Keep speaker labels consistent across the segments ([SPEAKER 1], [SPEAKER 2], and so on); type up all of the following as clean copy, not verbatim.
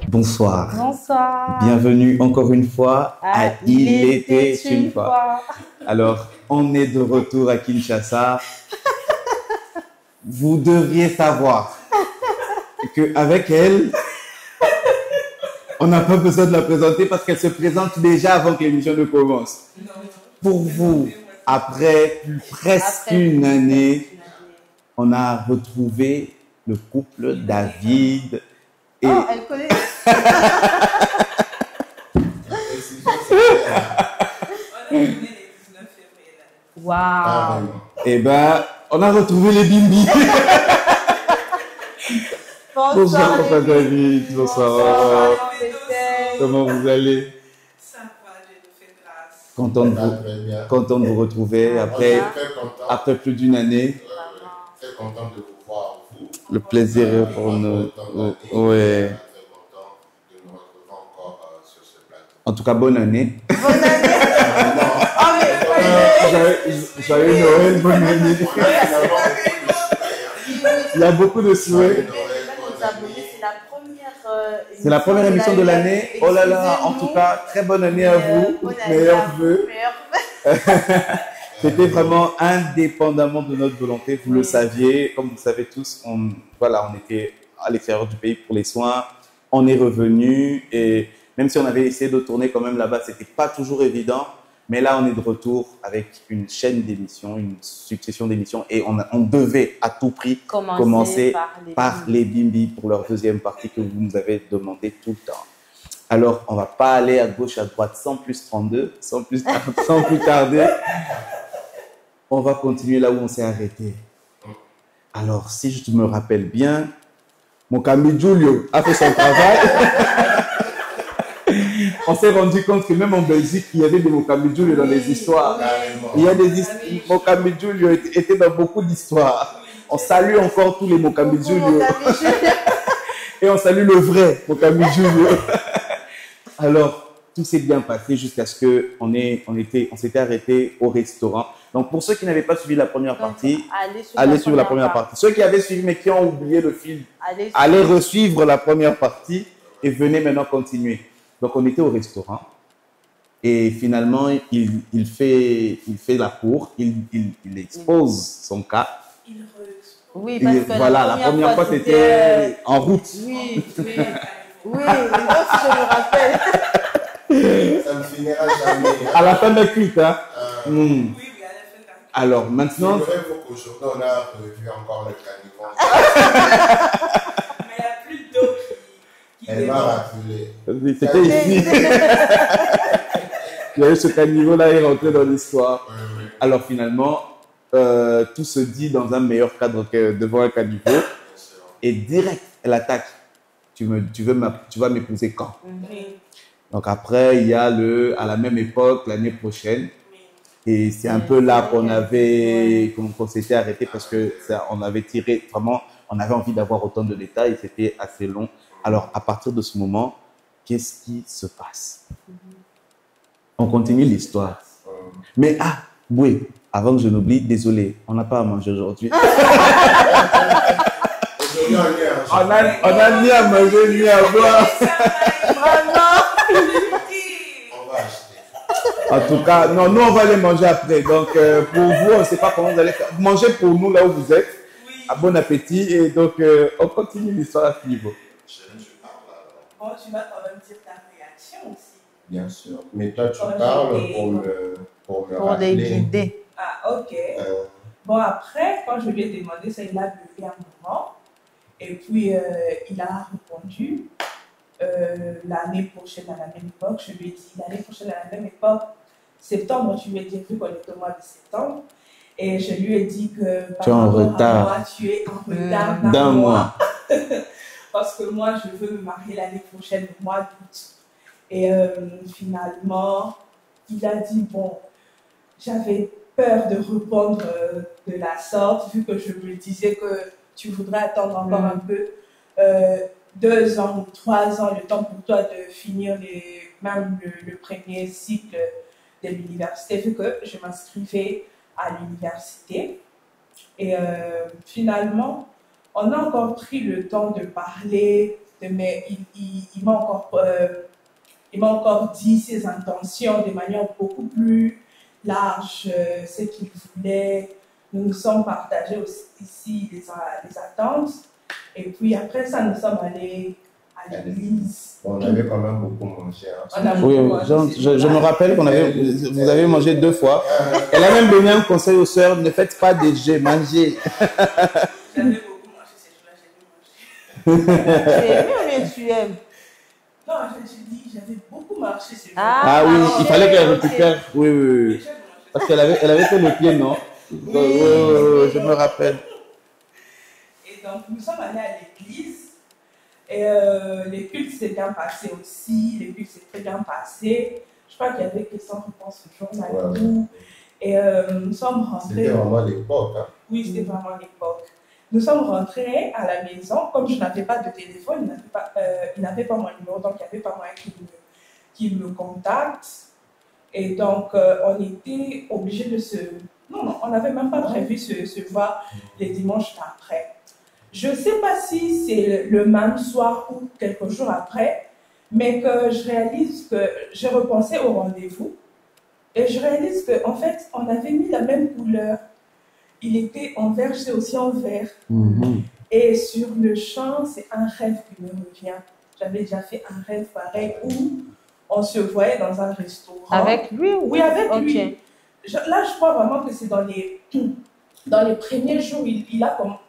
[SPEAKER 1] Bonsoir.
[SPEAKER 2] Bonsoir.
[SPEAKER 1] Bienvenue encore une fois à Il était une fois.
[SPEAKER 2] fois.
[SPEAKER 1] Alors, on est de retour à Kinshasa. Vous devriez savoir qu'avec elle, on n'a pas besoin de la présenter parce qu'elle se présente déjà avant que l'émission ne commence. Pour vous, après presque une année, on a retrouvé le couple David et...
[SPEAKER 2] Oh, elle connaît. Waouh.
[SPEAKER 1] Eh ben, on a retrouvé les Bimbi. Bonsoir, papa David. Bonsoir. Comment vous allez?
[SPEAKER 3] Ça va, Dieu nous fait grâce.
[SPEAKER 1] Content de vous retrouver après plus d'une année.
[SPEAKER 4] Très content de vous voir, vous.
[SPEAKER 1] Le plaisir est pour nous. Ouais.
[SPEAKER 4] Très content de nous retrouver encore sur ce plateau.
[SPEAKER 1] En tout cas, bonne année.
[SPEAKER 2] Bonne année.
[SPEAKER 1] Joyeux Noël, bonne année. Il y a beaucoup de souhaits. C'est la première émission de l'année. Oh là là, en tout cas, très bonne année à vous. Meilleurs vœux. C'était vraiment indépendamment de notre volonté. Vous le saviez, comme vous le savez tous, on était à l'extérieur du pays pour les soins. On est revenu et même si on avait essayé de tourner quand même là-bas, c'était pas toujours évident. Mais là, on est de retour avec une chaîne d'émissions, une succession d'émissions et on devait à tout prix commencer par les Bimbi pour leur deuxième partie que vous nous avez demandé tout le temps. Alors, on va pas aller à gauche, à droite, sans plus 32, sans plus tarder. On va continuer là où on s'est arrêté. Alors, si je me rappelle bien, mon Camille Giulio a fait son travail. On s'est rendu compte que même en Belgique, il y avait des Mokami Giulio dans les histoires. Il y a des Mokami Giulio étaient dans beaucoup d'histoires. On salue encore tous les Mokami Giulio. Et on salue le vrai Mokami Giulio. Alors, tout s'est bien passé jusqu'à ce qu'on s'était arrêté au restaurant. Donc, pour ceux qui n'avaient pas suivi la première partie, allez suivre la première partie. Ceux qui avaient suivi mais qui ont oublié le film, allez resuivre la première partie et venez maintenant continuer. Donc, on était au restaurant et finalement, il fait la cour, il expose son cas.
[SPEAKER 2] Oui, parce que
[SPEAKER 1] voilà, la première fois, c'était en route.
[SPEAKER 2] Oui, moi aussi, je me rappelle.
[SPEAKER 4] Ça ne finira jamais.
[SPEAKER 1] À la fin de la cuite, hein.
[SPEAKER 3] Oui, à la fin de la
[SPEAKER 1] Alors, maintenant...
[SPEAKER 4] C'est vrai qu'aujourd'hui, on a revu encore le caniveau.
[SPEAKER 3] Mais il n'y a plus d'eau qui
[SPEAKER 4] Elle m'a rappelé.
[SPEAKER 1] C'était ici. Il y a eu ce caniveau-là est rentré dans l'histoire.
[SPEAKER 4] Oui.
[SPEAKER 1] Alors, finalement, tout se dit dans un meilleur cadre que devant un caniveau. Et direct, elle attaque. Tu vas m'épouser quand? Donc après, il y a à la même époque, l'année prochaine. Et c'est un peu là qu'on s'était arrêté parce que on avait tiré, vraiment, on avait envie d'avoir autant de détails, c'était assez long. Alors, à partir de ce moment, qu'est-ce qui se passe? On continue l'histoire. Mais, oui, avant que je n'oublie, désolé, on n'a pas à manger aujourd'hui. On a ni à manger, ni à boire.
[SPEAKER 4] On va acheter.
[SPEAKER 1] En tout cas, non, nous on va les manger après. Donc pour vous, on ne sait pas comment vous allez faire. Mangez pour nous là où vous êtes. À bon appétit. Et donc on continue l'histoire à ce niveau.
[SPEAKER 3] Bon, tu vas quand même dire ta réaction aussi.
[SPEAKER 4] Bien sûr. Mais toi, tu parles pour me rappeler.
[SPEAKER 2] Les guider.
[SPEAKER 3] Ah, ok. Bon, après, quand je lui ai demandé ça, il a buvé un moment. Et puis, il a répondu l'année prochaine à la même époque. Je lui ai dit l'année prochaine à la même époque, septembre, tu lui as dit, vu qu'on est au mois de septembre. Et je lui ai dit que
[SPEAKER 1] tu es en retard.
[SPEAKER 3] Moi, tu es en retard
[SPEAKER 1] d'un mois.
[SPEAKER 3] Parce que moi, je veux me marier l'année prochaine, au mois d'août. Et finalement, il a dit, bon, j'avais peur de répondre de la sorte, vu que je me disais que tu voudrais attendre encore un peu, 2 ans ou 3 ans, le temps pour toi de finir même le premier cycle de l'université, vu que je m'inscrivais à l'université. Et finalement, on a encore pris le temps de parler, mais il m'a encore dit ses intentions de manière beaucoup plus large, ce qu'il voulait. Nous nous sommes partagés aussi ici les attentes. Et puis après ça, nous sommes allés à l'église.
[SPEAKER 4] On avait quand même beaucoup mangé. Hein.
[SPEAKER 1] Oui, je me rappelle vous avez mangé 2 fois. Elle a même donné un conseil aux sœurs, ne faites pas des jeux, mangez.
[SPEAKER 3] J'avais beaucoup mangé ces jours-là, j'ai dû manger.
[SPEAKER 2] Tu aimes ou bien tu aimes?
[SPEAKER 3] Non, j'ai dit, j'avais beaucoup marché ces jours-là.
[SPEAKER 1] Ah oui, il fallait qu'elle récupère. Oui. Parce qu'elle avait fait le pied, non? Oui, je me rappelle.
[SPEAKER 3] Et donc, nous sommes allés à l'église. Et les cultes s'est bien passé aussi. Les cultes s'est très bien passé. Je crois qu'il y avait question réponse ce jour-là et tout. Et nous sommes rentrés.
[SPEAKER 4] C'était vraiment l'époque. Hein?
[SPEAKER 3] Oui, c'était vraiment l'époque. Nous sommes rentrés à la maison. Comme je n'avais pas de téléphone, il n'avait pas mon numéro, donc il n'y avait pas moyen qu'il me contacte. Et donc, on était obligés de se... Non, on n'avait même pas prévu se voir les dimanches d'après. Je ne sais pas si c'est le même soir ou quelques jours après, mais que je réalise que j'ai repensé au rendez-vous et je réalise qu'en fait, on avait mis la même couleur. Il était en vert, j'étais aussi en vert. Et sur le champ, c'est un rêve qui me revient. J'avais déjà fait un rêve pareil où on se voyait dans un restaurant.
[SPEAKER 2] Avec lui ou...
[SPEAKER 3] Oui, avec lui. Là, je crois vraiment que c'est dans les premiers jours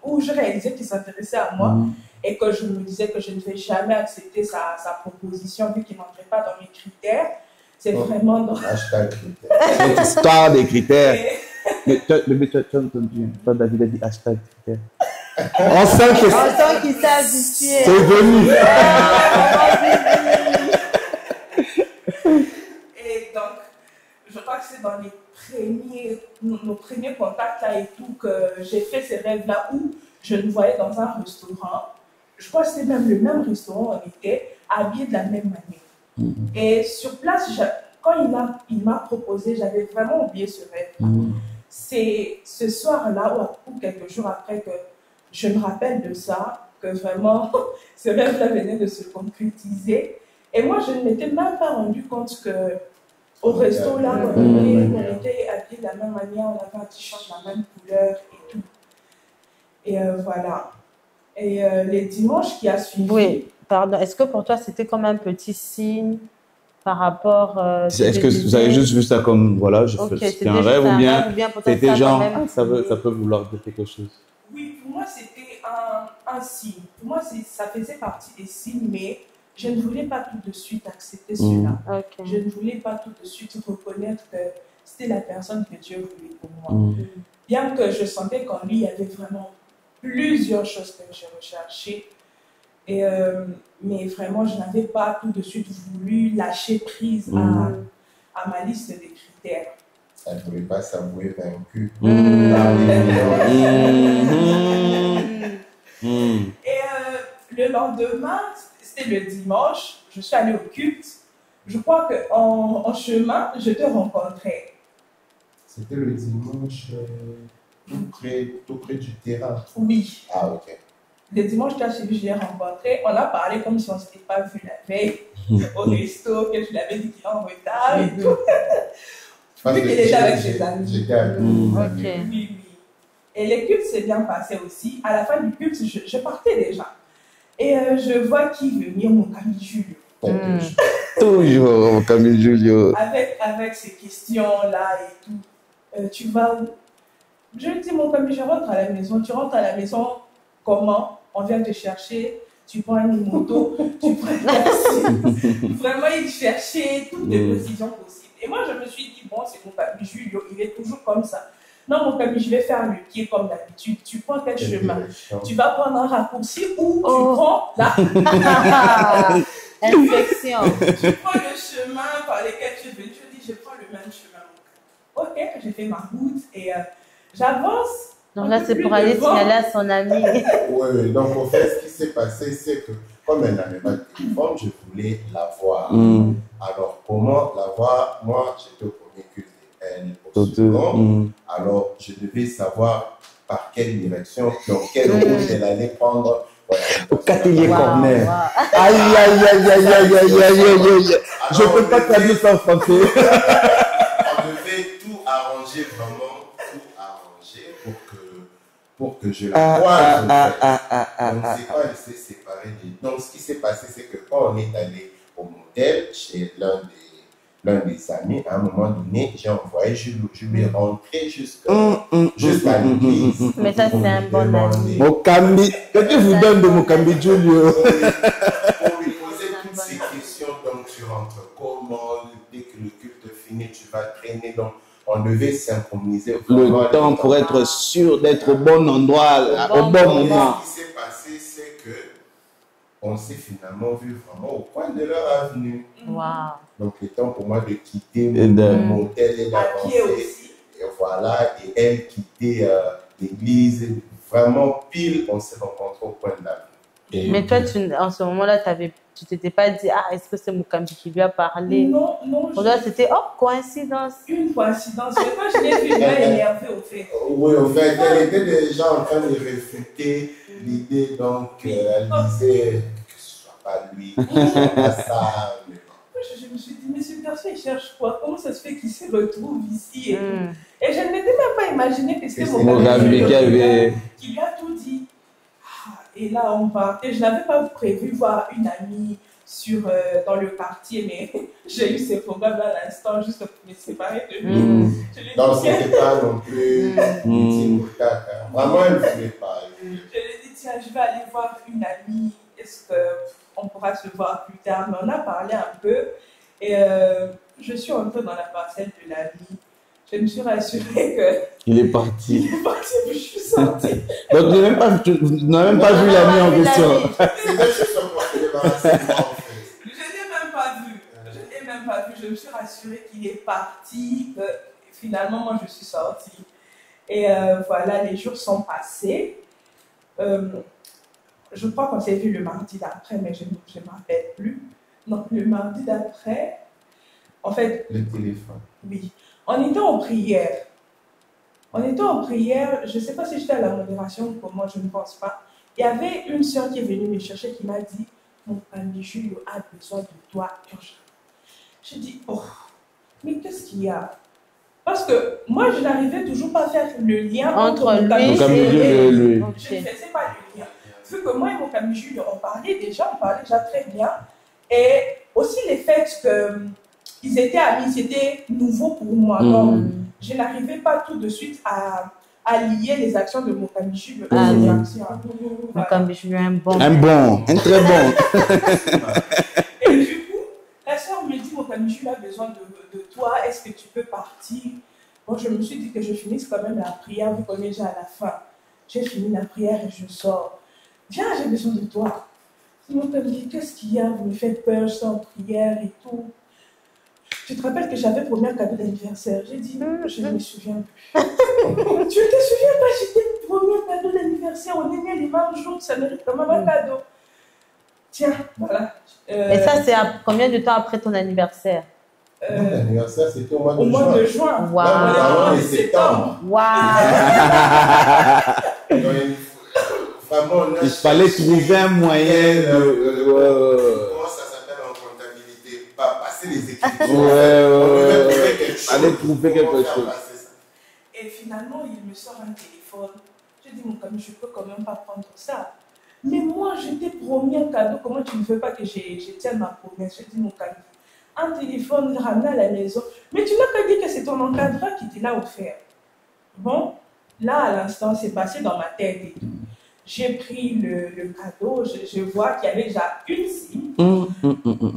[SPEAKER 3] où je réalisais qu'il s'intéressait à moi et que je me disais que je ne vais jamais accepter sa proposition vu qu'il n'entrait pas dans mes critères. C'est vraiment dans...
[SPEAKER 4] Hashtag critères.
[SPEAKER 1] Cette histoire des critères. Mais toi, David a dit hashtag critères. On sent
[SPEAKER 2] qu'il s'est habitué.
[SPEAKER 1] C'est venu.
[SPEAKER 3] Et donc, je crois que c'est dans nos premiers contacts là et tout que j'ai fait ces rêves-là où je nous voyais dans un restaurant. Je crois que c'était même le même restaurant, on était habillés de la même manière. Et sur place, quand il m'a proposé, j'avais vraiment oublié ce rêve. C'est ce soir-là ou quelques jours après que je me rappelle de ça, que vraiment ce rêve-là venait de se concrétiser. Et moi, je ne m'étais même pas rendu compte que au resto, là, on était habillés de la même manière, on avait un t-shirt de la même couleur et tout. Et voilà. Et les dimanches qui a suivi...
[SPEAKER 2] Oui, pardon. Est-ce que pour toi, c'était comme un petit signe par rapport...
[SPEAKER 1] Est-ce que vous avez juste vu ça comme, voilà, c'était un rêve ou bien c'était genre, ça peut vouloir dire quelque chose?
[SPEAKER 3] Oui, pour moi, c'était un signe. Pour moi, ça faisait partie des signes, mais je ne voulais pas tout de suite accepter cela. Je ne voulais pas tout de suite reconnaître que c'était la personne que Dieu voulait pour moi. Bien que je sentais qu'en lui, il y avait vraiment plusieurs choses que je recherchais. Mais vraiment, je n'avais pas tout de suite voulu lâcher prise à ma liste de critères.
[SPEAKER 4] Elle ne voulait pas s'avouer vaincue.
[SPEAKER 3] Et le lendemain, c'était le dimanche, je suis allée au culte. Je crois qu'en chemin, je te rencontrais.
[SPEAKER 4] C'était le dimanche tout près du terrain.
[SPEAKER 3] Oui.
[SPEAKER 4] Ah, ok.
[SPEAKER 3] Le dimanche, tu as suivi, je l'ai rencontré. On a parlé comme si on ne s'était pas vu la veille au resto, que je lui avais dit qu'il est en retard et tout. Vu qu'il était avec ses amis.
[SPEAKER 4] J'étais avec lui.
[SPEAKER 3] Oui. Et le culte s'est bien passé aussi. À la fin du culte, je partais déjà. Et je vois qui venir, mon ami Julio.
[SPEAKER 1] Toujours mon ami Julio.
[SPEAKER 3] Avec ces questions-là et tout. Tu vas où? Je lui dis, mon ami, je rentre à la maison. Tu rentres à la maison comment? On vient te chercher. Tu prends une moto, tu prends un taxi. Vraiment, il cherchait toutes les décisions possibles. Et moi, je me suis dit, bon, c'est mon ami Julio, il est toujours comme ça. Non, mon ami, je vais faire le pied comme d'habitude. Tu prends quel chemin? Tu vas prendre un raccourci ou tu prends la...
[SPEAKER 2] Infection.
[SPEAKER 3] Tu prends le chemin par lequel tu veux. Je dis, je prends le même chemin. Ok, j'ai fait ma route et j'avance.
[SPEAKER 2] Donc là, c'est pour aller signaler à son ami.
[SPEAKER 4] Oui, donc en fait, ce qui s'est passé, c'est que comme elle n'avait pas de téléphone, je voulais la voir. Alors, comment la voir? Moi, j'étais au premier secondes. Alors, je devais savoir par quelle direction, dans quelle route elle allait prendre. Voilà,
[SPEAKER 1] au Catelier Corner. Aïe, aïe, aïe, aïe, aïe, aïe, aïe, aïe. Je ne peux pas traduire ça en français.
[SPEAKER 4] On devait tout arranger, vraiment tout arranger pour que je la croise. Donc, c'est pas laisser séparer. Donc, ce qui s'est passé, c'est que quand on est allé au motel chez l'un des amis, à un moment donné, j'ai envoyé, je lui ai rentré jusqu'à l'église.
[SPEAKER 2] Mais ça, c'est un bon ami.
[SPEAKER 1] Mokambi, que Dieu vous donne de Mokambi, Julio.
[SPEAKER 4] Pour lui poser toutes ces questions, donc tu rentres comment, dès que le culte finit, tu vas traîner. Donc, on devait synchroniser
[SPEAKER 1] le temps pour être sûr d'être au bon endroit, au bon moment.
[SPEAKER 4] Ce qui s'est passé, c'est que on s'est finalement vu vraiment au coin de leur avenue.
[SPEAKER 2] Wow.
[SPEAKER 4] Donc, le temps pour moi de quitter mon hôtel et d'avancer. Et voilà, et elle quitter l'église. Vraiment pile, on s'est rencontrés au coin de l'avenue.
[SPEAKER 2] Mais toi, en ce moment-là, tu t'étais pas dit, ah, est-ce que c'est Mokambi qui lui a parlé?
[SPEAKER 3] Non.
[SPEAKER 2] Pour toi, c'était, oh, coïncidence.
[SPEAKER 3] Une coïncidence. Moi, je l'ai vu, elle est énervée au fait.
[SPEAKER 4] Oui, au fait, elle était déjà en train de réfuter l'idée, donc elle disait que ce soit pas lui, que ce soit pas ça.
[SPEAKER 3] Je me suis dit, mais ce garçon, il cherche quoi? Comment ça se fait qu'il se retrouve ici et je ne m'étais même pas imaginé que c'était mon ami qui lui a tout dit. Et là, on partait. Je n'avais pas prévu voir une amie dans le quartier, mais j'ai eu ces programmes à l'instant juste pour me séparer de lui.
[SPEAKER 4] Non, ce n'était pas non plus utile. Vraiment, elle ne voulait pas.
[SPEAKER 3] Je lui ai dit, tiens, je vais aller voir une amie. Est-ce qu'on pourra se voir plus tard? Mais on a parlé un peu. Et je suis entrée dans la parcelle de l'ami. Je me suis rassurée
[SPEAKER 1] qu'il est parti.
[SPEAKER 3] Il est parti, puis je suis sortie.
[SPEAKER 1] Donc, tu n'as même pas vu l'ami en question.
[SPEAKER 4] C'est juste pour se débarrasser de moi, en fait.
[SPEAKER 3] Je ne l'ai même pas vu. Je ne l'ai même pas vu. Je me suis rassurée qu'il est parti. Finalement, moi, je suis sortie. Et voilà, les jours sont passés. Je crois qu'on s'est vu le mardi d'après, mais je ne me rappelle plus. Donc, le mardi d'après, en fait...
[SPEAKER 4] Le téléphone.
[SPEAKER 3] Oui. On était en prière. Je ne sais pas si j'étais à la modération ou comment, je ne pense pas. Il y avait une soeur qui est venue me chercher qui m'a dit, mon ami Julio a besoin de toi urgent. J'ai dit, oh, mais qu'est-ce qu'il y a? Parce que moi, je n'arrivais toujours pas à faire le lien
[SPEAKER 2] entre lui
[SPEAKER 3] et
[SPEAKER 2] lui.
[SPEAKER 3] Je ne faisais pas le lien. Vu que moi et mon ami Julio, on parlait déjà très bien. Et aussi les faits qu'ils étaient amis, c'était nouveau pour moi. Donc, je n'arrivais pas tout de suite à lier les actions de mon ami Julio à ses actions.
[SPEAKER 2] Mon ami Julio est un
[SPEAKER 1] très bon.
[SPEAKER 3] Et du coup, la soeur me dit, mon ami Julio a besoin de toi, est-ce que tu peux partir? Bon, je me suis dit que je finisse quand même la prière, vu qu'on est déjà à la fin. J'ai fini la prière et je sors. Viens, j'ai besoin de toi. Mon père me dit, qu'est-ce qu'il y a? Vous me faites peur, je suis en prière et tout. Tu te rappelles que j'avais promis un cadeau d'anniversaire? J'ai dit, je ne me souviens plus. Tu ne te souviens pas? J'étais promis un cadeau d'anniversaire. On est né les 20 jours, ça mérite quand même un cadeau. Tiens, voilà.
[SPEAKER 2] Et ça, c'est combien de temps après ton anniversaire?
[SPEAKER 4] Mon anniversaire, c'était au mois de
[SPEAKER 3] juin. Au mois de juin.
[SPEAKER 2] Wow.
[SPEAKER 4] Là, on est septembre.
[SPEAKER 2] Wow.
[SPEAKER 1] Il fallait trouver un moyen de...
[SPEAKER 4] Comment ça s'appelle en comptabilité? Pas passer les écritures.
[SPEAKER 1] Allez trouver quelque chose.
[SPEAKER 3] Et finalement, il me sort un téléphone. Je dis, mon ami, je peux quand même pas prendre ça. Mais moi, je t'ai promis un cadeau. Comment tu ne veux pas que je tienne ma promesse? Je dis, mon ami, un téléphone ramené à la maison. Mais tu n'as pas dit que c'est ton encadreur qui te l'a offert. Bon, là, à l'instant, c'est passé dans ma tête et tout. J'ai pris le cadeau, je vois qu'il y avait déjà une SIM.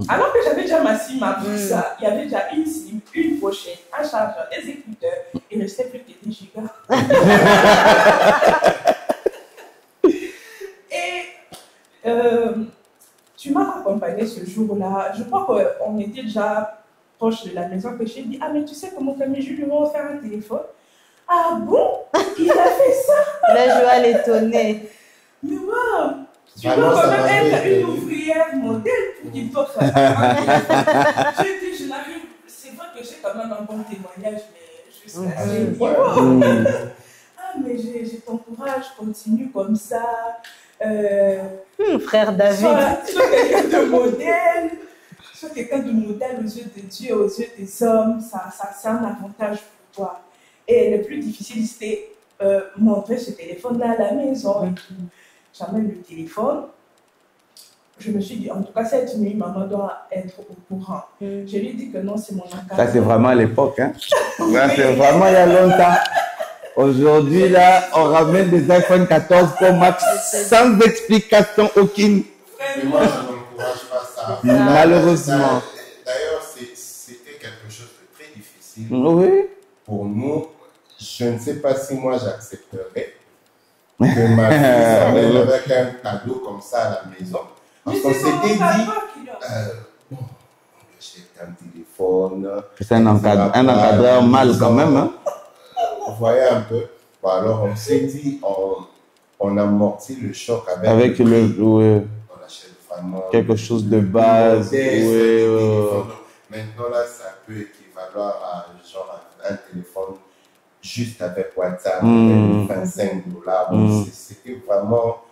[SPEAKER 3] Alors que j'avais déjà ma SIM après ça, il y avait déjà une SIM, une pochette, un chargeur, des écouteurs. Il ne restait plus que 10 gigas. Et tu m'as accompagné ce jour-là. Je crois qu'on était déjà proche de la maison que j'ai dit, ah mais tu sais que mon ami Julio m'a offert un téléphone. Ah bon? Il a fait ça?
[SPEAKER 2] Là, Joël est étonné.
[SPEAKER 3] Mais wow, tu dois quand même être une ouvrière modèle pour qu'il t'offre ça. J'ai dit, je n'arrive. C'est vrai que j'ai quand même un bon témoignage, mais jusqu'à ce niveau. Ah, mais je t'encourage, continue comme ça.
[SPEAKER 2] Frère David.
[SPEAKER 3] Sois quelqu'un de modèle. Sois quelqu'un de modèle aux yeux de Dieu, aux yeux des hommes. Ça c'est un avantage pour toi. Et le plus difficile, c'était montrer ce téléphone-là à la maison. J'amène le téléphone. Je me suis dit, en tout cas, cette nuit, maman doit être au courant. Je lui ai dit que non, c'est mon encadrement.
[SPEAKER 1] Ça, c'est vraiment à l'époque. Hein? Ça, c'est vraiment il y a longtemps. Aujourd'hui, là, on ramène des iPhone 14 Pro Max sans explication aucune.
[SPEAKER 4] Mais moi, je n'encourage pas ça.
[SPEAKER 1] Malheureusement.
[SPEAKER 4] D'ailleurs, c'était quelque chose de très difficile pour nous. Je ne sais pas si moi, j'accepterais que ma fille s'amène avec un cadeau comme ça à la maison. Parce qu'on s'était dit, bon, on achète un téléphone.
[SPEAKER 1] C'est un encadreur mal quand même. Hein?
[SPEAKER 4] Vous voyez un peu. Bon, alors on s'est dit, on amortit le choc avec le on achète vraiment
[SPEAKER 1] quelque chose de base.
[SPEAKER 4] Maintenant là, ça peut équivaloir à genre un téléphone juste avec WhatsApp, $25. C'était vraiment.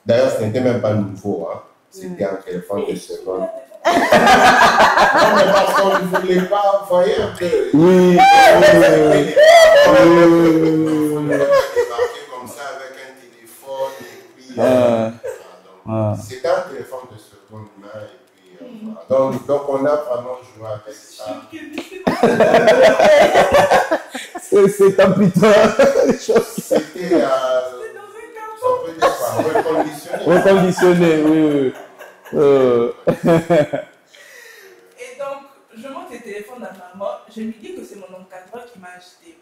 [SPEAKER 4] D'ailleurs, ce n'était même pas nouveau. Hein. C'était un téléphone de seconde. Non, mais parce qu'on ne voulait pas envoyer un peu.
[SPEAKER 1] Oui.
[SPEAKER 4] On voulait débarquer comme ça avec un téléphone et puis. C'était un téléphone de seconde main et puis. Donc on a vraiment joué avec ça.
[SPEAKER 1] C'est un putain.
[SPEAKER 4] C'était.
[SPEAKER 1] Reconditionné, oui.
[SPEAKER 3] Et donc, je monte le téléphone à maman, je lui dis que c'est mon encadreur qui m'a acheté.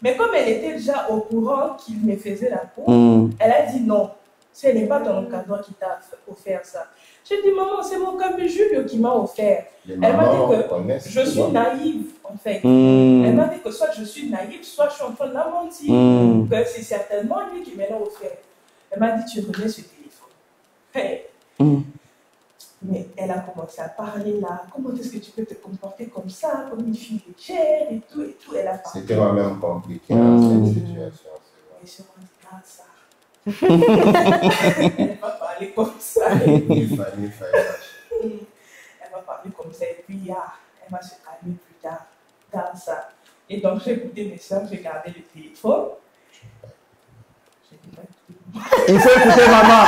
[SPEAKER 3] Mais comme elle était déjà au courant qu'il me faisait la cour, elle a dit non, ce n'est pas ton encadreur qui t'a offert ça. J'ai dit, maman, c'est mon cabinet Julio qui m'a offert. Elle m'a dit que je suis naïve, en fait. Elle m'a dit que soit je suis naïve, soit je suis en train de la mentir. Que c'est certainement lui qui me l'a offert. Elle m'a dit, tu remets ce téléphone. Hey. Mais elle a commencé à parler là. Comment est-ce que tu peux te comporter comme ça, comme une fille légère et tout et tout. Elle a parlé.
[SPEAKER 4] C'était vraiment compliqué cette situation.
[SPEAKER 3] Et je me dis, ah, ça. Elle va parler comme ça. Elle va parler comme ça et puis elle va se calmer plus tard dans ça. Et donc j'ai écouté mes soeurs, j'ai gardé le téléphone.
[SPEAKER 1] Il faut écouter maman.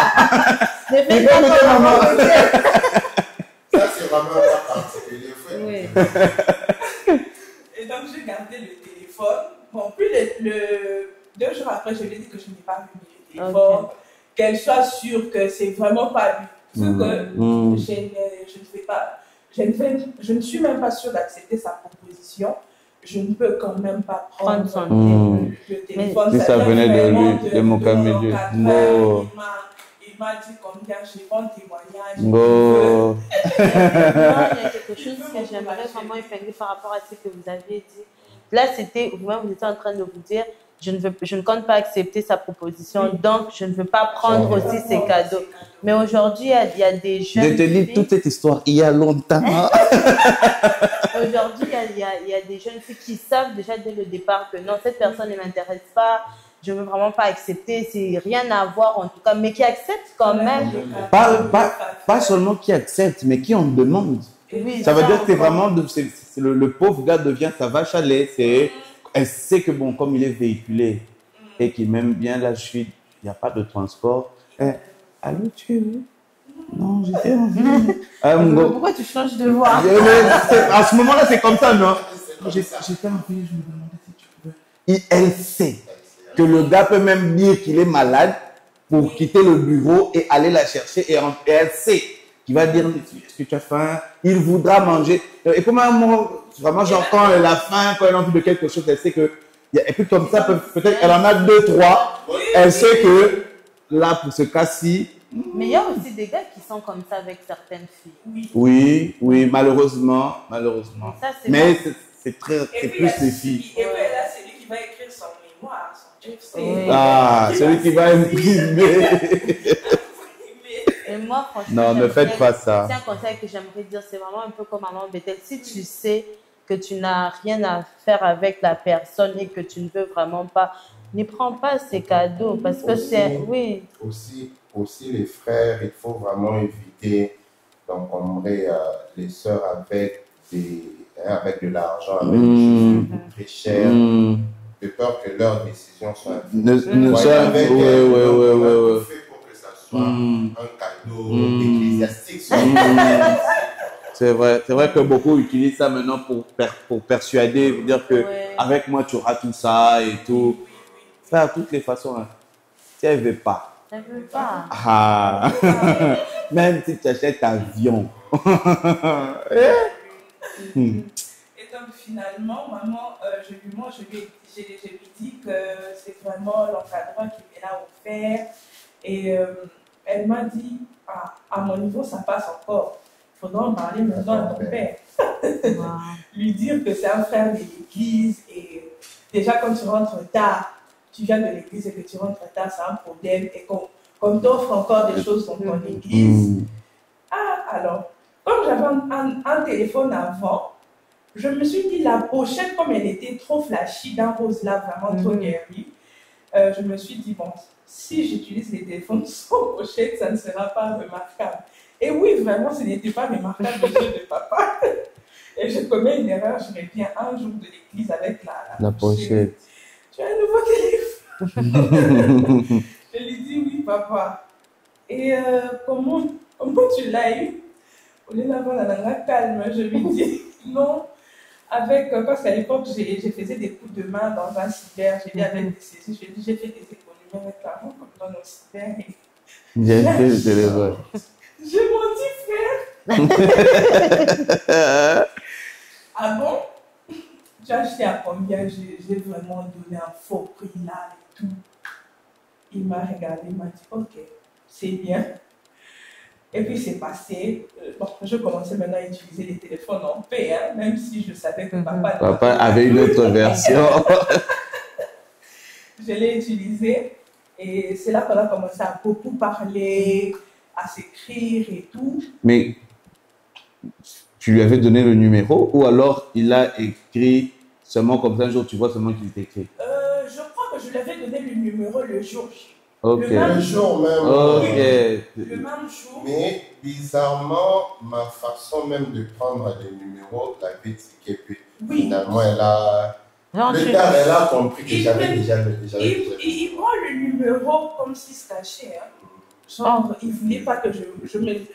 [SPEAKER 3] Il faut écouter maman.
[SPEAKER 4] Ça c'est vraiment pas particulier.
[SPEAKER 3] Et donc j'ai gardé le téléphone. Bon, puis 2 jours après, je lui ai dit que je n'ai pas vu le téléphone. Qu'elle soit sûre que c'est vraiment pas lui. Parce que je ne fais pas. Je ne suis même pas sûre d'accepter sa proposition. Je ne peux quand même pas prendre le téléphone.
[SPEAKER 1] Si ça venait de lui, de mon camélier.
[SPEAKER 3] Il m'a dit combien j'ai bon témoignage.
[SPEAKER 2] Non, il y a quelque chose que j'aimerais vraiment épingler par rapport à ce que vous aviez dit. Là, c'était, vous-même, vous étiez en train de vous dire, je ne compte pas accepter sa proposition, donc je ne veux pas prendre aussi ses cadeaux. Mais aujourd'hui, il y a des jeunes.
[SPEAKER 1] Je te dis toute cette histoire il y a longtemps.
[SPEAKER 2] Aujourd'hui, il y a des jeunes filles qui savent déjà dès le départ que non, cette personne ne m'intéresse pas, je ne veux vraiment pas accepter, c'est rien à voir en tout cas, mais qui acceptent quand même.
[SPEAKER 1] Pas seulement qui acceptent, mais qui en demandent.
[SPEAKER 2] Oui,
[SPEAKER 1] ça veut dire que c'est vraiment, le pauvre gars devient sa vache à lait. Elle sait que bon, comme il est véhiculé et qu'il m'aime bien la chute, il n'y a pas de transport. Allô, tu es où? Non, j'étais en ville.
[SPEAKER 2] Pourquoi tu changes de voix?
[SPEAKER 1] À ce moment-là, c'est comme ça, non? J'étais en ville, je me demandais si tu pouvais. Et elle sait que le gars peut même dire qu'il est malade pour quitter le bureau et aller la chercher. Et elle sait qu'il va dire, est-ce que tu as faim? Il voudra manger. Et comme un mot, vraiment, quand elle a faim, quand elle a envie de quelque chose, elle sait que. Et puis comme ça, peut-être elle en a 2, 3. Elle sait que là, pour ce cas-ci.
[SPEAKER 2] Mais il y a aussi des gars qui sont comme ça avec certaines filles.
[SPEAKER 1] Oui, malheureusement.
[SPEAKER 2] Ça,
[SPEAKER 1] mais c'est plus les filles.
[SPEAKER 3] Et puis là, c'est lui qui va écrire son mémoire, son GFC.
[SPEAKER 1] Ah, celui qui va imprimer.
[SPEAKER 2] Et moi, franchement,
[SPEAKER 1] non, ne faites pas ça.
[SPEAKER 2] C'est un conseil que j'aimerais dire, c'est vraiment un peu comme maman Bethel. Si tu sais que tu n'as rien à faire avec la personne et que tu ne veux vraiment pas, ne prends pas ces cadeaux parce que c'est... Oui.
[SPEAKER 4] Aussi, les frères, il faut vraiment éviter d'encombrer les sœurs avec de l'argent, avec des choses très chères, de peur que leurs décisions soient fait pour que ça soit un cadeau ecclésiastique.
[SPEAKER 1] C'est vrai que beaucoup utilisent ça maintenant pour persuader, pour dire que avec moi tu auras tout ça et tout. Ça, de toutes les façons, hein. Si elle ne veut pas.
[SPEAKER 2] Elle ne veut pas.
[SPEAKER 1] Ah. Même si tu achètes un avion.
[SPEAKER 3] Et donc finalement, maman, je lui dis que c'est vraiment l'encadrement qui m'est là offert. Et elle m'a dit, à mon niveau, ça passe encore. Il faudra en parler maintenant à ton père. Lui dire que c'est un frère de l'église. Et déjà, quand tu rentres tard, tu viens de l'église et que tu rentres tard, c'est un problème. Et qu'on t'offre encore des choses dans ton église. Alors, comme j'avais un téléphone avant, je me suis dit, la pochette, comme elle était trop flashy, d'un rose là, vraiment trop guéri, je me suis dit, bon, si j'utilise les téléphones sans pochette, ça ne sera pas remarquable. Et oui, vraiment, ce n'était pas remarquable le jeu de papa. Et je commets une erreur, je reviens un jour de l'église avec la pochette. Tu as un nouveau téléphone. Je lui dis, oui, papa. Et comment tu l'as eu? Au lieu d'avoir la calme, je lui dis, non. Parce qu'à l'époque, j'ai faisais des coups de main dans un cyber, j'ai dit avec des saisies, j'ai fait des économies avec l'argent comme dans nos cyber.
[SPEAKER 1] J'ai fait le téléphone.
[SPEAKER 3] J'ai menti, frère. Ah bon? Tu as acheté à combien? J'ai vraiment donné un faux prix là et tout. Il m'a regardé, il m'a dit, ok, c'est bien. Et puis c'est passé. Je commençais maintenant à utiliser les téléphones en paix, hein, même si je savais que papa
[SPEAKER 1] avait une autre version.
[SPEAKER 3] Je l'ai utilisé et c'est là qu'on a commencé à beaucoup parler, à s'écrire et tout.
[SPEAKER 1] Mais tu lui avais donné le numéro ou alors il a écrit seulement comme ça un jour tu vois seulement qu'il t'écrit?
[SPEAKER 3] Je crois que je lui avais donné le numéro le jour J.
[SPEAKER 1] Okay.
[SPEAKER 4] Le jour même.
[SPEAKER 1] Okay.
[SPEAKER 3] Le même jour.
[SPEAKER 4] Mais bizarrement, ma façon même de prendre des numéros l'avait tiqué. Puis finalement, elle a compris que j'avais déjà.
[SPEAKER 3] Il prend le numéro comme s'il se cachait. Hein. Genre, il ne voulait pas que je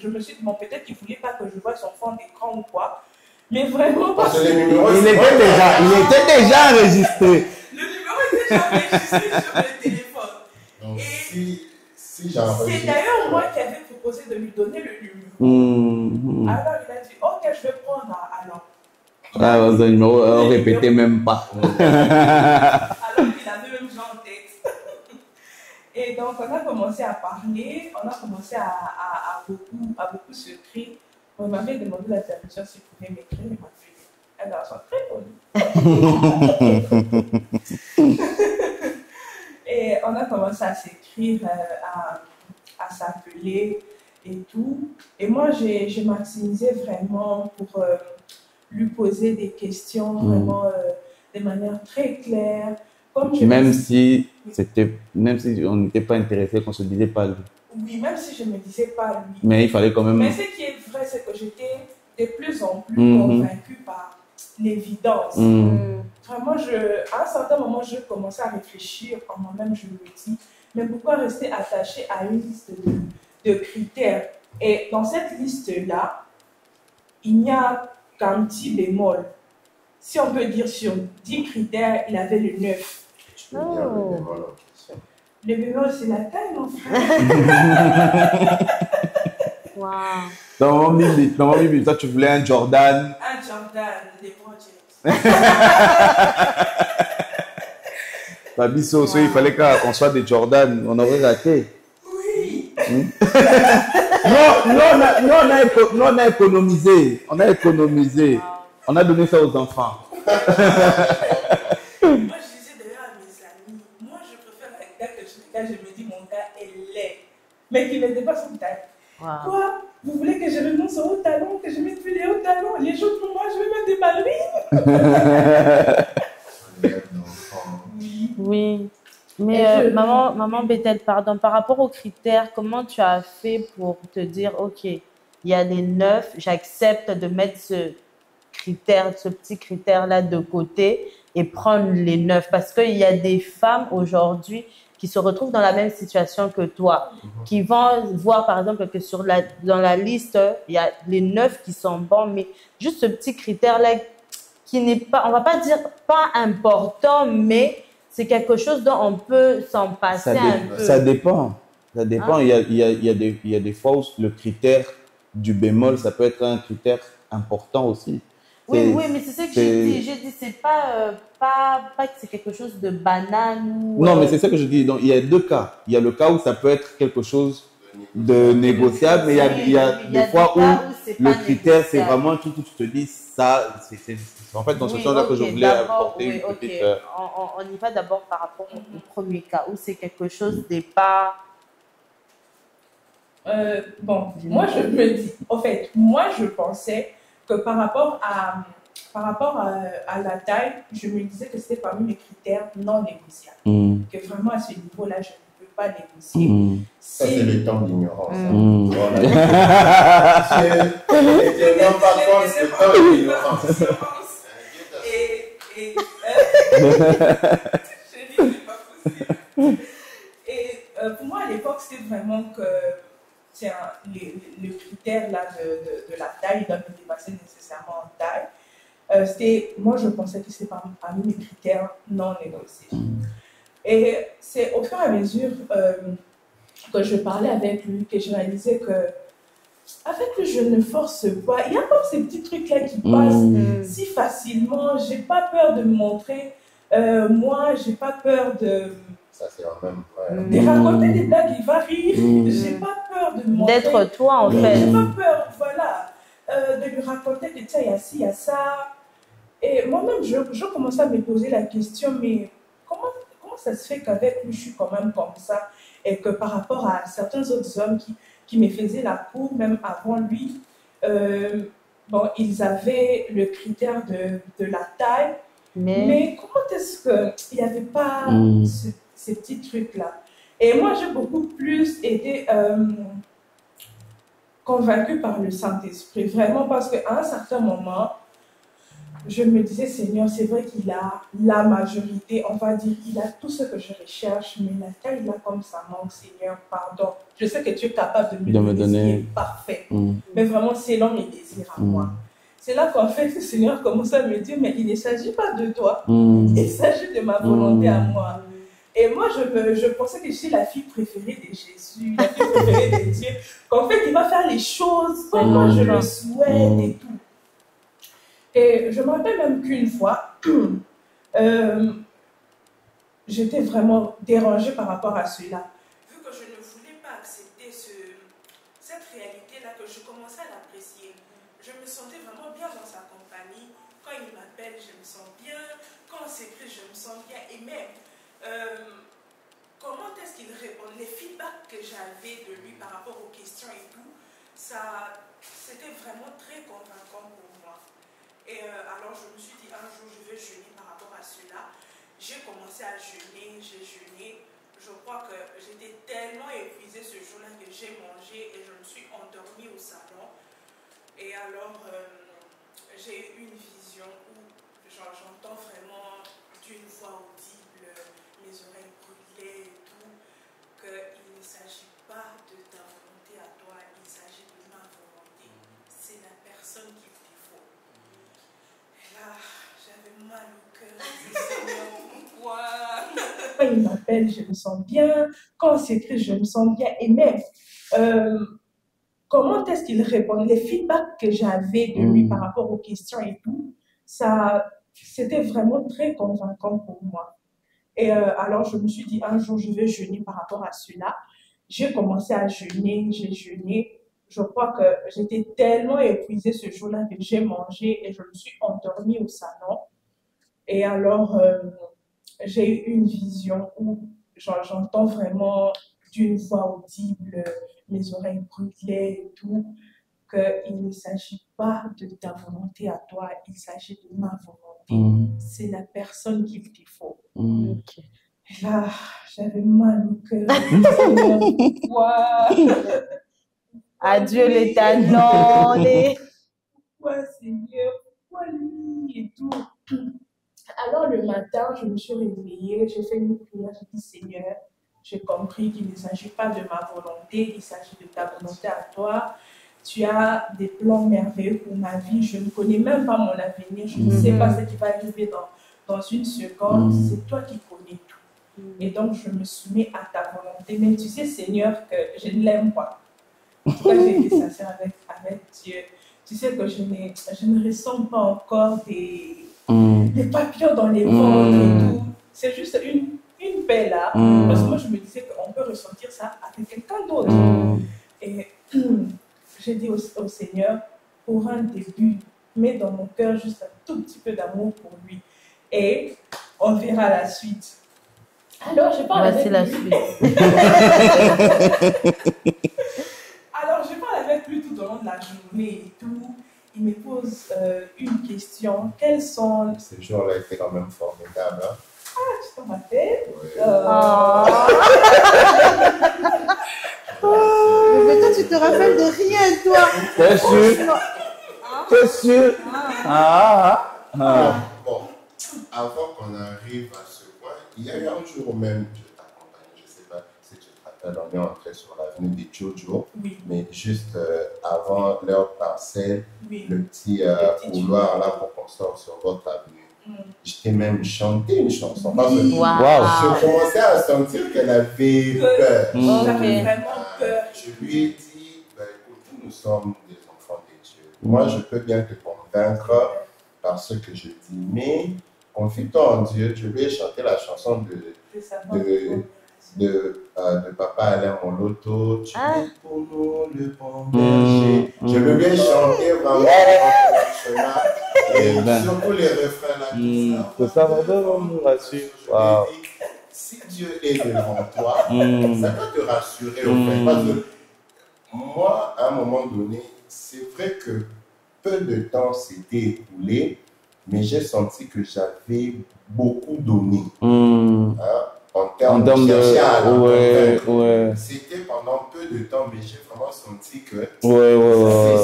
[SPEAKER 3] me suis dit, bon, peut-être qu'il ne voulait pas que je voie son fond d'écran ou quoi. Mais vraiment, parce que
[SPEAKER 4] le numéro,
[SPEAKER 1] il était déjà enregistré.
[SPEAKER 3] Le numéro était déjà enregistré sur le téléphone.
[SPEAKER 4] Donc,
[SPEAKER 3] et
[SPEAKER 4] si j'enregistre.
[SPEAKER 3] C'est d'ailleurs moi qui avais proposé de lui donner le numéro. Alors il a dit, ok, je vais prendre alors.
[SPEAKER 1] Le numéro, on répétait même pas.
[SPEAKER 3] Alors qu'il avait même genre en tête. Et donc on a commencé à parler, on a commencé à beaucoup s'écrire. On m'avait demandé la permission s'il pouvait m'écrire, il m'a fait. Alors, elles sont très connues. Et on a commencé à s'écrire, à s'appeler et tout. Et moi, j'ai maximisé vraiment pour lui poser des questions vraiment de manière très claire.
[SPEAKER 1] Même si on n'était pas intéressé, qu'on ne se disait pas lui.
[SPEAKER 3] Oui, même si je ne me disais pas lui.
[SPEAKER 1] Mais il fallait quand même.
[SPEAKER 3] Mais ce qui est vrai, c'est que j'étais de plus en plus convaincue par l'évidence. Vraiment, à un certain moment, je commençais à réfléchir en moi-même, je me dis, mais pourquoi rester attaché à une liste de critères? Et dans cette liste-là, il n'y a qu'un petit bémol. Si on peut dire sur 10 critères, il avait le 9.
[SPEAKER 4] Tu peux dire le bémol en question.
[SPEAKER 3] Le bémol, c'est la taille, mon frère.
[SPEAKER 2] Wow.
[SPEAKER 1] Dans mon Bibi, toi, tu voulais un Jordan.
[SPEAKER 3] Un Jordan, des bons James.
[SPEAKER 1] Fabiso, il fallait qu'on soit des Jordan, on aurait raté.
[SPEAKER 3] Oui.
[SPEAKER 1] Non, on a économisé. On a donné ça aux enfants.
[SPEAKER 3] Moi, je disais d'ailleurs à mes amis, moi, je préfère un gars que je me dis, mon gars est laid, mais qui ne dépasse son taille.
[SPEAKER 2] Wow.
[SPEAKER 3] Quoi? Vous voulez que je renonce hauts talons, que je mette plus les hauts talons. Les jours pour moi, je vais mettre des ballerines.
[SPEAKER 2] Oui. Mais maman Bethel, pardon, par rapport aux critères, comment tu as fait pour te dire, OK, il y a les 9, j'accepte de mettre ce petit critère-là de côté et prendre les 9? Parce qu'il y a des femmes aujourd'hui qui se retrouvent dans la même situation que toi, qui vont voir par exemple que dans la liste, il y a les 9 qui sont bons, mais juste ce petit critère-là qui n'est pas, on va pas dire pas important, mais c'est quelque chose dont on peut s'en passer un peu.
[SPEAKER 1] Ça dépend. Ça dépend.
[SPEAKER 2] Hein?
[SPEAKER 1] Il y a des fois où le critère du bémol, ça peut être un critère important aussi.
[SPEAKER 2] Oui, mais c'est ce que j'ai dit. J'ai dit, c'est pas que c'est quelque chose de banal.
[SPEAKER 1] Non, mais c'est ça que je dis. Donc, il y a deux cas. Il y a le cas où ça peut être quelque chose de négociable, mais il y a des fois où le critère, c'est vraiment tout où tu te dis, ça, c'est en fait dans ce sens-là que je voulais apporter une petite...
[SPEAKER 2] On y va d'abord par rapport au premier cas, où c'est quelque chose n'est pas...
[SPEAKER 3] Moi, je me dis, en fait, moi, je pensais que par rapport à la taille, je me disais que c'était parmi mes critères non négociables. Que vraiment, à ce niveau-là, je ne peux pas négocier.
[SPEAKER 4] Ça, c'est le temps d'ignorance.
[SPEAKER 3] Pour moi, à l'époque, c'était vraiment que le critère là, de la taille doit me dépasser nécessairement en taille. Moi, je pensais que c'était parmi mes critères non négociés. Et c'est au fur et à mesure que je parlais avec lui que je réalisais que avec lui, je ne force pas. Il y a pas ces petits trucs-là qui passent si facilement. J'ai pas peur de me montrer. Moi, j'ai pas peur de...
[SPEAKER 4] Ça, c'est en même
[SPEAKER 3] de raconter des blagues, il va rire. J'ai pas peur de me montrer.
[SPEAKER 2] D'être toi, en fait.
[SPEAKER 3] J'ai pas peur, voilà, de lui raconter que tiens, il y a ci, il y a ça. Et moi-même, je commençais à me poser la question, mais comment ça se fait qu'avec lui, je suis quand même comme ça? Et que par rapport à certains autres hommes qui me faisaient la cour, même avant lui, ils avaient le critère de la taille. Mais comment est-ce qu'il n'y avait pas ces petits trucs-là? Et moi, j'ai beaucoup plus été convaincue par le Saint-Esprit, vraiment, parce qu'à un certain moment, je me disais, Seigneur, c'est vrai qu'il a la majorité, on va dire, il a tout ce que je recherche, mais la taille, là, comme ça manque, Seigneur, pardon. Je sais que tu es capable de me donner ce qui est parfait, mais vraiment, selon mes désirs à moi. C'est là qu'en fait, le Seigneur commence à me dire, mais il ne s'agit pas de toi, il s'agit de ma volonté à moi. Et moi, je pensais que je suis la fille préférée de Jésus, la fille préférée de Dieu, qu'en fait, il va faire les choses comme moi je le souhaite et tout. Et je me rappelle même qu'une fois, j'étais vraiment dérangée par rapport à cela. Vu que je ne voulais pas accepter cette réalité-là, que je commençais à l'apprécier. Je me sentais vraiment bien dans sa compagnie. Quand il m'appelle, je me sens bien. Quand on s'écrit, je me sens bien. Et même, comment est-ce qu'il répond? Les feedbacks que j'avais de lui par rapport aux questions et tout, c'était vraiment très convaincant pour moi. Et alors je me suis dit, un jour je vais jeûner par rapport à cela. J'ai commencé à jeûner, j'ai jeûné. Je crois que j'étais tellement épuisée ce jour-là que j'ai mangé et je me suis endormie au salon. Et alors j'ai eu une vision où j'entends vraiment d'une voix audible, mes oreilles brûlaient et tout, qu'il ne s'agit pas de ta volonté à toi, il s'agit de ma volonté. C'est la personne qui j'avais mal au cœur. Quand il m'appelle, je me sens bien. Quand on s'écrit, je me sens bien. Et même, comment est-ce qu'il répond? Les feedbacks que j'avais de lui par rapport aux questions et tout, c'était vraiment très convaincant pour moi. Et alors, je me suis dit, un jour, je vais jeûner par rapport à cela. J'ai commencé à jeûner, j'ai jeûné. Je crois que j'étais tellement épuisée ce jour-là que j'ai mangé et je me suis endormie au salon. Et alors, j'ai eu une vision où j'entends vraiment d'une voix audible, mes oreilles brûlaient et tout, qu'il ne s'agit pas de ta volonté à toi, il s'agit de ma volonté. C'est la personne qu'il te faut.
[SPEAKER 2] Ok.
[SPEAKER 3] Et là, j'avais mal au cœur. Pourquoi?
[SPEAKER 2] Adieu les talents, les...
[SPEAKER 3] Pourquoi Seigneur? Pourquoi lui et tout? Alors le matin, je me suis réveillée, j'ai fait une prière, j'ai dit Seigneur, j'ai compris qu'il ne s'agit pas de ma volonté, il s'agit de ta volonté à toi. Tu as des plans merveilleux pour ma vie, je ne connais même pas mon avenir, je ne sais pas ce qui va arriver dans une seconde, c'est toi qui connais tout. Et donc je me soumets à ta volonté, mais tu sais Seigneur que je ne l'aime pas. En tout cas, j'ai été sincère avec Dieu. Tu sais que je ne ressens pas encore des papillons dans les ventres et tout. C'est juste une paix là. Parce que moi, je me disais qu'on peut ressentir ça avec quelqu'un d'autre. Et j'ai dit au Seigneur, pour un début, mets dans mon cœur juste un tout petit peu d'amour pour lui. Et on verra la suite. Alors, je parle avec lui. Alors, je parle avec lui tout au long de la journée et tout. Il me pose une question. Quels sont...
[SPEAKER 4] Ce jour-là était quand même formidable. Hein?
[SPEAKER 3] Ah, tu t'en rappelles?
[SPEAKER 4] Oui.
[SPEAKER 5] Mais toi, tu te rappelles de rien, toi.
[SPEAKER 1] T'es sûr? T'es sûr?
[SPEAKER 4] Bon, avant qu'on arrive à ce point, il y a eu un jour même, je t'accompagne, je ne sais pas si tu te rappelles, on est entré sur l'avenue des Jojo, mais juste avant leur parcelle, le petit couloir là pour qu'on sorte sur votre avenue. Je t'ai même chanté une chanson. Parce que je commençais à sentir qu'elle avait peur.
[SPEAKER 3] J'avais vraiment peur.
[SPEAKER 4] Je lui ai dit, écoute, nous sommes des enfants de Dieu. Moi, je peux bien te convaincre par ce que je dis, mais confie-toi en Dieu. Je lui ai chanté la chanson de Papa Alain Moloto. Tu es pour nous le bon berger. Je lui ai chanté vraiment et surtout les refrains là.
[SPEAKER 1] Que ça va nous rassurer.
[SPEAKER 4] Si Dieu est devant toi, ça va te rassurer au fait. Parce que moi, à un moment donné, c'est vrai que peu de temps s'était écoulé, mais j'ai senti que j'avais beaucoup donné. En termes de chercher à la C'était pendant peu de temps, mais j'ai vraiment senti que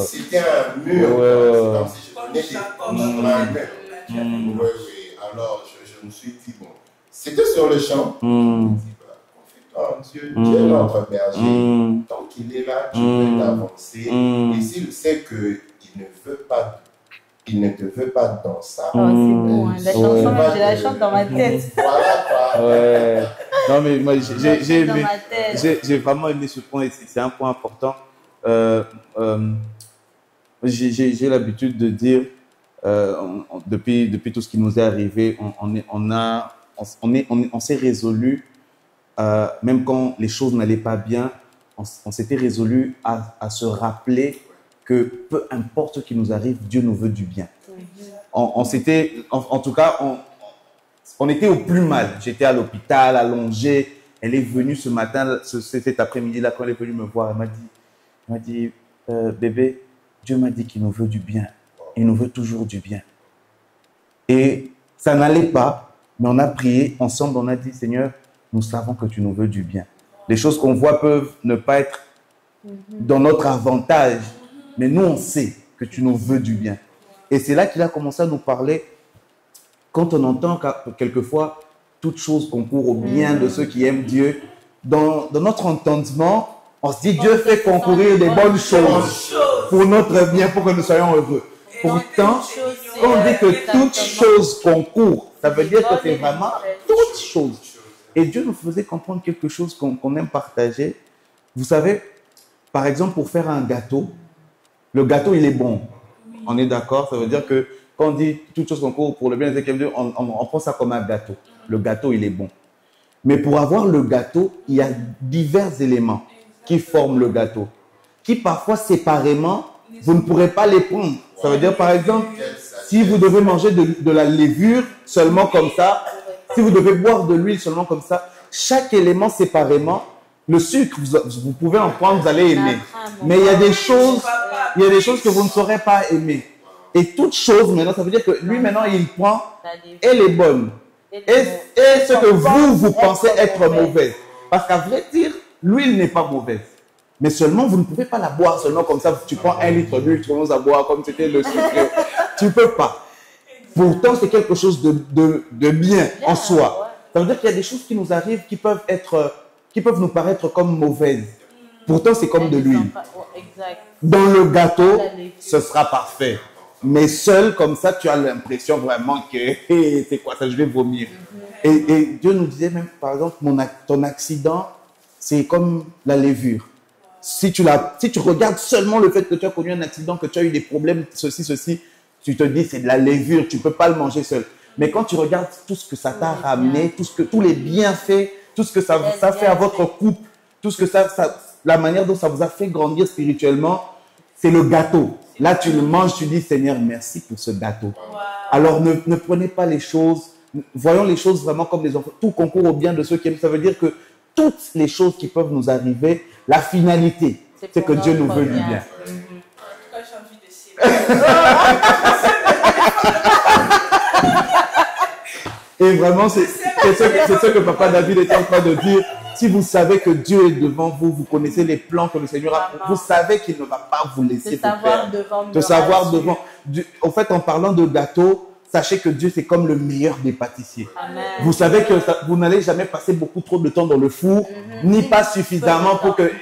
[SPEAKER 4] c'était un mur. C'est comme si je donnais des Alors je me suis dit, bon, c'était sur le champ. Je me suis dit, confie-toi en Dieu, Dieu est notre berger. Tant qu'il est là, tu peux t'avancer. Et s'il sait qu'il ne te veut pas dans ça.
[SPEAKER 2] Oh, c'est bon, hein. La chanson, je la chante dans ma tête.
[SPEAKER 1] Voilà quoi. Non, mais moi, j'ai vraiment aimé ce point, c'est un point important. J'ai l'habitude de dire, depuis tout ce qui nous est arrivé, on s'est résolu, même quand les choses n'allaient pas bien, on s'était résolu à se rappeler que peu importe ce qui nous arrive, Dieu nous veut du bien. En tout cas, on était au plus mal. J'étais à l'hôpital, allongé. Elle est venue ce matin, cet après-midi-là, quand elle est venue me voir, elle m'a dit, bébé, Dieu m'a dit qu'il nous veut du bien. Il nous veut toujours du bien. Et ça n'allait pas, mais on a prié ensemble, on a dit, Seigneur, nous savons que tu nous veux du bien. Les choses qu'on voit peuvent ne pas être dans notre avantage, mais nous, on sait que tu nous veux du bien. Et c'est là qu'il a commencé à nous parler. Quand on entend quelquefois toute chose concourt au bien de ceux qui aiment Dieu, dans notre entendement, on se dit Dieu fait concourir des bonnes choses pour notre bien, pour que nous soyons heureux. Pourtant, quand on dit que toute chose concourt, ça veut dire que c'est vraiment toute chose. Et Dieu nous faisait comprendre quelque chose qu'on aime partager. Vous savez, par exemple, pour faire un gâteau, le gâteau, il est bon. On est d'accord? Ça veut dire que quand on dit toute chose concourt pour le bien des Dieu, on prend ça comme un gâteau. Le gâteau, il est bon. Mais pour avoir le gâteau, il y a divers éléments qui forment le gâteau, qui parfois séparément, vous ne pourrez pas les prendre. Ça veut dire, par exemple, si vous devez manger de la levure seulement comme ça, si vous devez boire de l'huile seulement comme ça, chaque élément séparément, le sucre, vous pouvez en prendre, vous allez aimer. Mais il y a des choses, il y a des choses que vous ne saurez pas aimer. Et toute chose, maintenant, ça veut dire que lui, maintenant, il prend, elle est bonne. Et ce que vous pensez être mauvaise. Parce qu'à vrai dire, l'huile n'est pas mauvaise. Mais seulement, vous ne pouvez pas la boire seulement comme ça. Tu prends 1 litre d'huile, tu commences à boire comme c'était le sucre. Tu ne peux pas. Pourtant, c'est quelque chose de bien en soi. Ça veut dire qu'il y a des choses qui nous arrivent qui peuvent nous paraître comme mauvaises. Pourtant, c'est comme de l'huile. Dans le gâteau, ce sera parfait. Mais seul, comme ça, tu as l'impression vraiment que hey, c'est quoi ça, je vais vomir. Et Dieu nous disait même, par exemple, ton accident, c'est comme la levure. Si tu regardes seulement le fait que tu as connu un accident, que tu as eu des problèmes, ceci, tu te dis c'est de la levure, tu ne peux pas le manger seul. Mais quand tu regardes tout ce que ça t'a ramené, tous les bienfaits, tout ce que ça fait à votre couple, tout ce que la manière dont ça vous a fait grandir spirituellement, c'est le gâteau. Là, tu le manges, tu dis Seigneur, merci pour ce gâteau. Wow. Alors, ne prenez pas les choses, voyons les choses vraiment comme des enfants. Tout concourt au bien de ceux qui aiment. Ça veut dire que toutes les choses qui peuvent nous arriver, la finalité, c'est que Dieu nous veut du bien. Et vraiment, c'est ce que Papa David était en train de dire. Si vous savez que Dieu est devant vous, vous connaissez les plans que le Seigneur a, vous savez qu'il ne va pas vous laisser faire. De savoir devant. En fait, en parlant de gâteau, sachez que Dieu, c'est comme le meilleur des pâtissiers. Amen. Vous savez que vous n'allez jamais passer beaucoup trop de temps dans le four, ni pas suffisamment pour que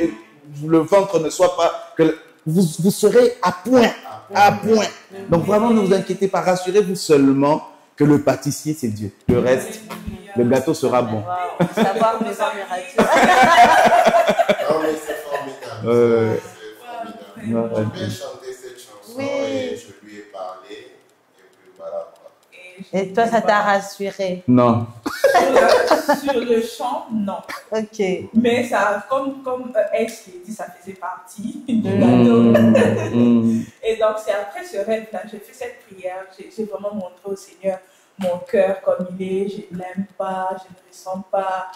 [SPEAKER 1] le ventre ne soit pas... que vous serez à point. À point. Donc vraiment, ne vous inquiétez pas. Rassurez-vous seulement que le pâtissier, c'est Dieu. Le reste, le gâteau sera bon.
[SPEAKER 2] Wow. Savoir mes miraculeux.
[SPEAKER 4] Non, mais c'est formidable. Je vais chanter cette chanson et je lui ai parlé. Et puis voilà.
[SPEAKER 2] Et toi, ça t'a rassuré?
[SPEAKER 1] Non.
[SPEAKER 3] Sur le chant, non.
[SPEAKER 2] Ok.
[SPEAKER 3] Mais ça, comme Ex qui dit, ça faisait partie du gâteau. Et donc, c'est après ce rêve-là, j'ai fait cette prière, j'ai vraiment montré au Seigneur mon cœur comme il est, je ne l'aime pas, je ne ressens pas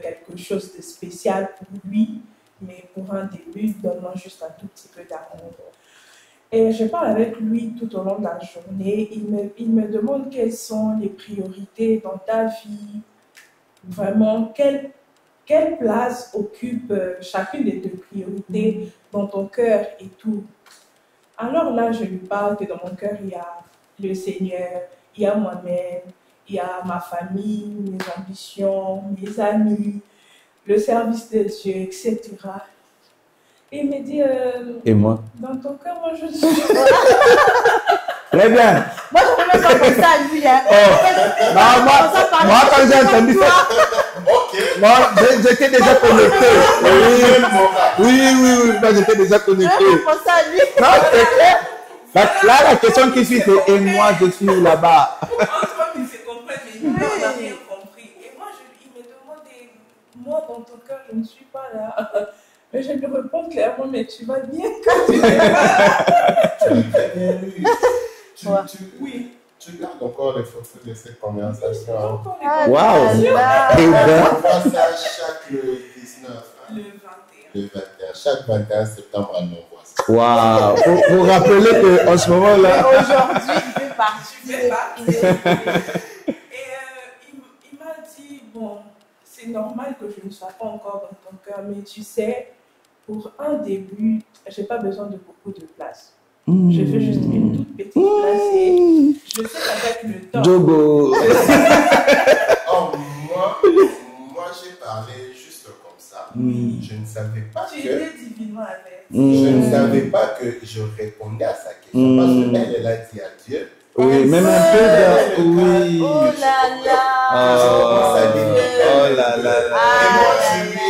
[SPEAKER 3] quelque chose de spécial pour lui, mais pour un début, donne-moi juste un tout petit peu d'amour. Et je parle avec lui tout au long de la journée. Il me demande quelles sont les priorités dans ta vie. Vraiment, quelle place occupe chacune des deux priorités dans ton cœur et tout. Alors là, je lui parle que dans mon cœur, il y a le Seigneur, il y a moi-même, il y a ma famille, mes ambitions, mes amis, le service de Dieu, etc. Et il me dit,
[SPEAKER 1] et moi?
[SPEAKER 3] Dans ton cœur, moi je suis.
[SPEAKER 1] Très bien.
[SPEAKER 2] Moi, je ne peux même pas penser à lui. Hein.
[SPEAKER 1] Oh. Non, moi, quand j'ai entendu ça, moi, j'étais déjà connecté. Oui, moi, j'étais déjà connecté.
[SPEAKER 2] Je ne peux pas penser à lui.
[SPEAKER 1] Non, c'est clair. Là, la question qui suit, c'est et moi, je suis là-bas.
[SPEAKER 3] Entre ils se comprennent, mais il n'a rien compris. Et moi, il me demande, moi, dans ton cœur, je ne suis pas là. Mais je lui réponds clairement, mais tu vas bien quand tu es là.
[SPEAKER 4] Oui, tu gardes encore les photos de cette conversation.
[SPEAKER 1] Waouh!
[SPEAKER 4] Et on voit ça chaque le 19.
[SPEAKER 3] Le 21.
[SPEAKER 4] Le 21. Chaque 21 septembre, on envoie ça.
[SPEAKER 1] Waouh! Vous rappelez qu'en ce moment-là.
[SPEAKER 2] Aujourd'hui, il fait partie.
[SPEAKER 3] Et il m'a dit, bon, c'est normal que je ne sois pas encore dans ton cœur, mais tu sais, pour un début, je n'ai pas besoin de beaucoup de place. Je fais juste une toute petite place et je sais qu'avec le temps.
[SPEAKER 1] Jogo!
[SPEAKER 4] Oh, moi j'ai parlé juste comme ça. Je ne savais pas
[SPEAKER 3] Tu
[SPEAKER 4] que.
[SPEAKER 3] étais divinement avec.
[SPEAKER 4] Je ne savais pas que je répondais à sa question. Parce qu'elle a dit à Dieu.
[SPEAKER 1] Oui, même un peu de. Oui.
[SPEAKER 2] Oh là là!
[SPEAKER 1] Oh là là!
[SPEAKER 4] Et moi je lui ai dit.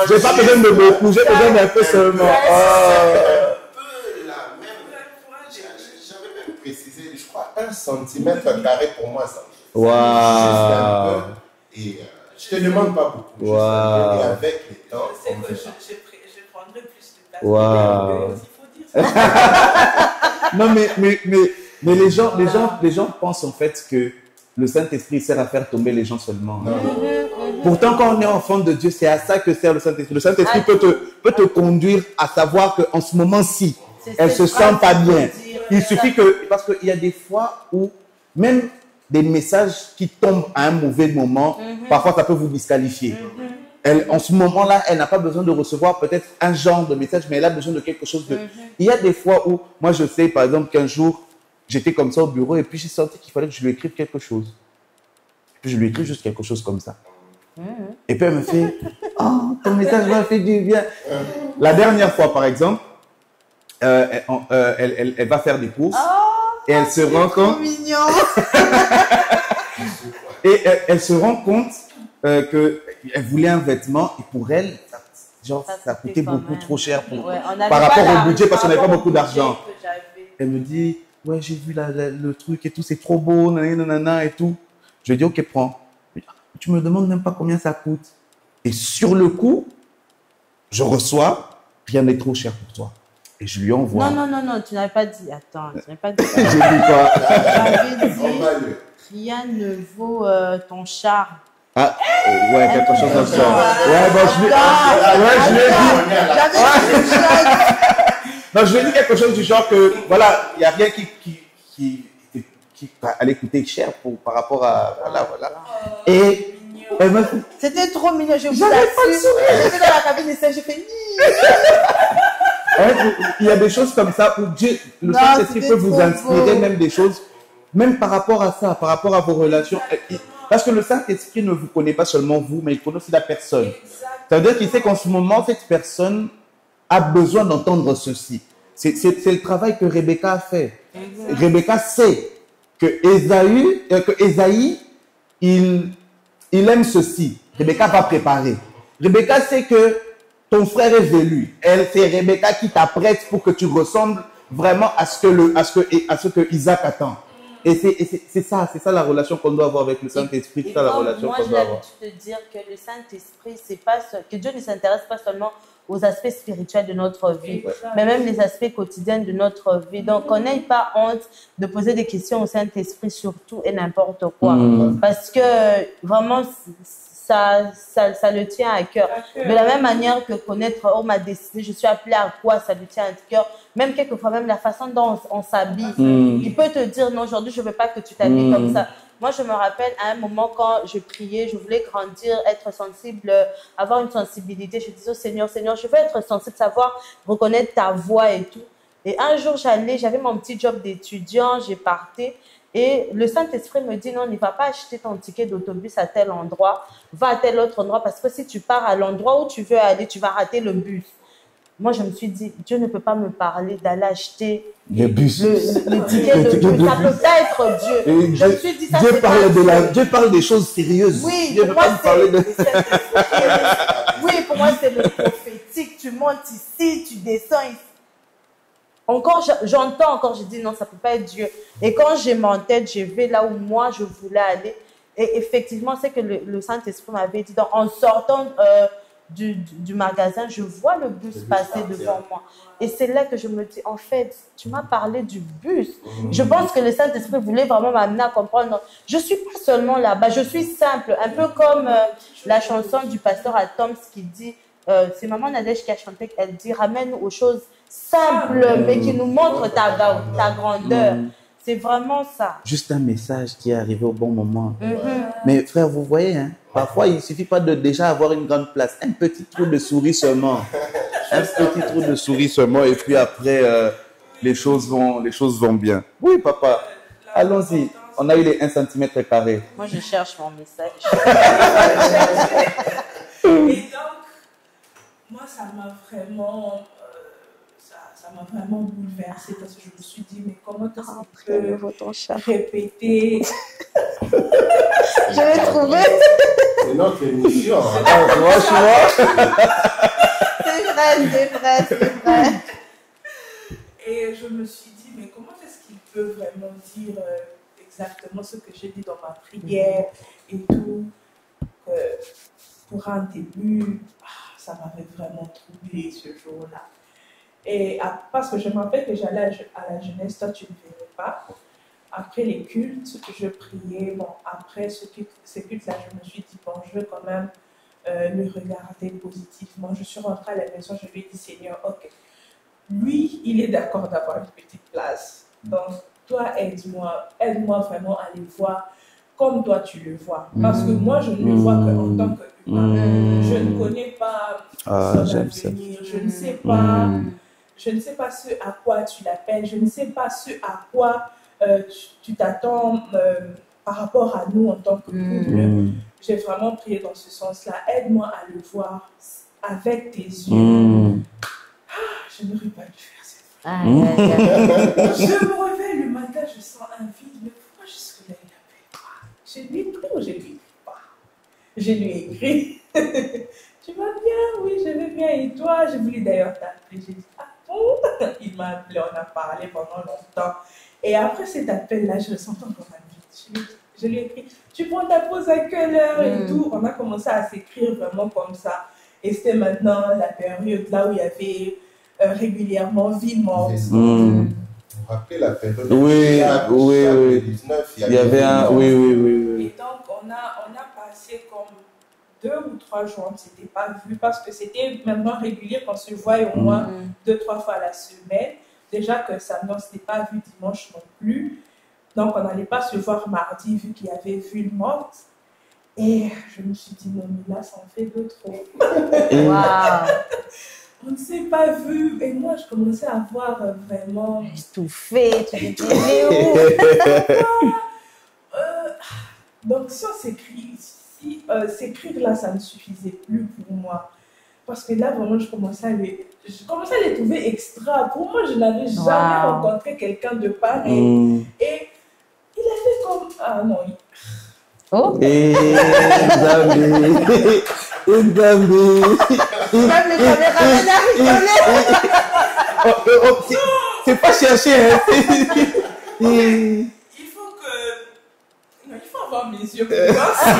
[SPEAKER 1] J'ai pas besoin de beaucoup, j'ai besoin d'un peu seulement.
[SPEAKER 4] J'avais même précisé, je crois, 1 centimètre carré pour moi, ça.
[SPEAKER 1] Waouh!
[SPEAKER 4] Et je te demande pas beaucoup.
[SPEAKER 1] Waouh!
[SPEAKER 4] Et avec le temps,
[SPEAKER 3] Je sais que je prendrai plus de place.
[SPEAKER 1] Waouh!
[SPEAKER 3] Il faut dire ça.
[SPEAKER 1] Non, mais les gens pensent en fait que le Saint-Esprit sert à faire tomber les gens seulement. Pourtant, quand on est enfant de Dieu, c'est à ça que sert le Saint-Esprit. Le Saint-Esprit peut te conduire à savoir qu'en ce moment-ci, elle se sent pas bien. Il suffit que, parce qu'il y a des fois où même des messages qui tombent à un mauvais moment, parfois ça peut vous disqualifier. En ce moment-là, elle n'a pas besoin de recevoir peut-être un genre de message, mais elle a besoin de quelque chose de... Il y a des fois où, moi je sais par exemple qu'un jour, j'étais comme ça au bureau et puis j'ai senti qu'il fallait que je lui écrive quelque chose. Puis je lui écris juste quelque chose comme ça. Et puis elle me fait, oh, ton message m'a fait du bien. La dernière fois par exemple, elle va faire des courses et elle se rend compte... et elle se rend compte qu'elle voulait un vêtement et pour elle, ça coûtait beaucoup trop cher par rapport au budget parce qu'on n'avait pas beaucoup d'argent. Elle me dit, ouais, j'ai vu le truc et tout, c'est trop beau, nanana et tout. Je lui ai dit, ok, prends. Tu me demandes même pas combien ça coûte. Et sur le coup, je reçois, rien n'est trop cher pour toi. Et je lui envoie.
[SPEAKER 2] Non, tu n'avais pas dit. Attends, tu n'avais pas dit.
[SPEAKER 1] J'ai dit quoi?
[SPEAKER 2] J'avais dit, rien ne vaut ton charme.
[SPEAKER 1] Ah, ouais, quelque chose comme ça. Ouais, bon, je lui ai dit. Non, je lui ai dit quelque chose du genre que, voilà, il n'y a rien qui allait coûter cher par rapport à voilà. Et elle m'a dit,
[SPEAKER 2] c'était trop mignon, je vous
[SPEAKER 1] j'avais pas de sourire.
[SPEAKER 2] J'étais dans la cabine d'essai, j'ai fait
[SPEAKER 1] il y a des choses comme ça où Dieu, le Saint-Esprit peut vous inspirer même des choses, même par rapport à ça, par rapport à vos relations. Parce que le Saint-Esprit ne vous connaît pas seulement vous, mais il connaît aussi la personne. Ça veut dire qu'il sait qu'en ce moment, cette personne a besoin d'entendre ceci. C'est le travail que Rebecca a fait. Rebecca sait que Ésaïe, il aime ceci. Rebecca va préparer. Rebecca sait que ton frère est venu. C'est Rebecca qui t'apprête pour que tu ressembles vraiment à ce que Isaac attend. Et c'est ça la relation qu'on doit avoir avec le Saint-Esprit. C'est ça la relation qu'on doit avoir.
[SPEAKER 2] Moi, j'ai l'habitude de dire que le Saint-Esprit, c'est pas que Dieu ne s'intéresse pas seulement aux aspects spirituels de notre vie, mais même les aspects quotidiens de notre vie. Donc, on n'ait pas honte de poser des questions au Saint-Esprit sur tout et n'importe quoi. Parce que vraiment, ça le tient à cœur. De la même manière que connaître, ma destinée, je suis appelée à quoi, ça lui tient à cœur. Même quelquefois, même la façon dont on s'habille. Il peut te dire, non, aujourd'hui, je ne veux pas que tu t'habilles comme ça. Moi, je me rappelle à un moment quand je priais, je voulais grandir, être sensible, avoir une sensibilité. Je disais au Seigneur, je veux être sensible, savoir reconnaître ta voix et tout. Et un jour, j'avais mon petit job d'étudiant, j'ai parté. Et le Saint-Esprit me dit, non, ne va pas acheter ton ticket d'autobus à tel endroit, va à tel autre endroit, parce que si tu pars à l'endroit où tu veux aller, tu vas rater le bus. Moi, je me suis dit, Dieu ne peut pas me parler d'aller acheter
[SPEAKER 1] le bus.
[SPEAKER 2] Le ticket de bus. Ça peut pas être Dieu. Je me suis dit, ça
[SPEAKER 1] Dieu parle des choses sérieuses.
[SPEAKER 2] Oui,
[SPEAKER 1] Dieu
[SPEAKER 2] pour moi,
[SPEAKER 1] oui,
[SPEAKER 2] pour moi, c'est le prophétique. Tu montes ici, tu descends ici. Encore, j'entends encore, je dis non, ça ne peut pas être Dieu. Et quand j'ai mon tête, je vais là où moi, je voulais aller. Et effectivement, c'est que le Saint-Esprit m'avait dit, donc, en sortant du magasin, je vois le bus passer devant moi. Et c'est là que je me dis, en fait, tu m'as parlé du bus. Je pense que le Saint-Esprit voulait vraiment m'amener à comprendre. Non, je ne suis pas seulement là-bas, je suis simple. Un peu comme la chanson du pasteur à Toms qui dit, c'est Maman Nadège qui a chanté, elle dit, ramène aux choses simples, mais qui nous montrent ta grandeur. C'est vraiment ça.
[SPEAKER 1] Juste un message qui est arrivé au bon moment. Mais frère, vous voyez, hein, parfois il ne suffit pas de déjà avoir une grande place. Un petit trou de souris seulement. Un petit trou de souris seulement et puis après, les choses vont bien. Oui, papa. Allons-y. On a eu les 1 cm carré.
[SPEAKER 2] Moi, je cherche mon message.
[SPEAKER 3] Et donc, moi, ça m'a vraiment bouleversée parce que je me suis dit, mais comment est-ce qu'il peut répéter?
[SPEAKER 2] Je l'ai trouvé.
[SPEAKER 4] C'est notre émission.
[SPEAKER 2] C'est vrai.
[SPEAKER 3] Et je me suis dit, mais comment est-ce qu'il peut vraiment dire exactement ce que j'ai dit dans ma prière et tout, pour un début, ça m'avait vraiment troublé ce jour-là. Et parce que je me rappelle que j'allais à la jeunesse, toi tu ne verrais pas. Après les cultes, je priais. Bon, après ces cultes-là, je me suis dit, bon, je veux quand même le regarder positivement. Je suis rentrée à la maison, je lui ai dit, Seigneur, ok, lui, il est d'accord d'avoir une petite place. Donc, toi, aide-moi vraiment à les voir comme toi tu le vois. Parce que moi, je ne le vois qu'en tant qu'humain. Je ne connais pas son avenir, je ne sais pas. Je ne sais pas ce à quoi tu l'appelles, je ne sais pas ce à quoi tu t'attends par rapport à nous en tant que couple. J'ai vraiment prié dans ce sens-là. Aide-moi à le voir avec tes yeux. Je n'aurais pas dû faire cette fois. Je me réveille le matin, je sens un vide. Mais pourquoi jusque-là il n'appelle pas? Je lui ai écrit ou je lui ai pas? Je lui ai écrit. Tu vas bien? Oui, je vais bien. Et toi? Je voulais d'ailleurs t'appeler. J'ai dit, ah bon? Il m'a appelé, on a parlé pendant longtemps. Et après cet appel-là, je le sentais encore un vide. Je lui ai écrit, tu prends ta pause à quelle heure et tout. On a commencé à s'écrire vraiment comme ça. Et c'était maintenant la période là où il y avait régulièrement vie morte.
[SPEAKER 4] Vous vous rappelez la période?
[SPEAKER 1] Oui, oui.
[SPEAKER 4] 19,
[SPEAKER 1] Il y avait un... Oui.
[SPEAKER 3] Et donc, on a passé comme 2 ou 3 jours, on ne s'était pas vu parce que c'était maintenant régulier qu'on se voit au moins 2-3 fois la semaine. Déjà que ça, on ne s'était pas vu dimanche non plus. Donc, on n'allait pas se voir mardi vu qu'il y avait ville morte. Et je me suis dit, non, mais là, ça en fait 2 trop. On ne s'est pas vu. Et moi, je commençais à voir vraiment...
[SPEAKER 2] Étouffé, tu dis,
[SPEAKER 3] donc, sans s'écrire là, ça ne suffisait plus pour moi. Parce que là, vraiment, je commençais à les trouver extra. Pour moi, je n'avais jamais rencontré quelqu'un de pareil. Et il a fait comme... Ah non,
[SPEAKER 1] c'est pas chercher, hein.
[SPEAKER 3] Il faut avoir mes yeux pour voir ça.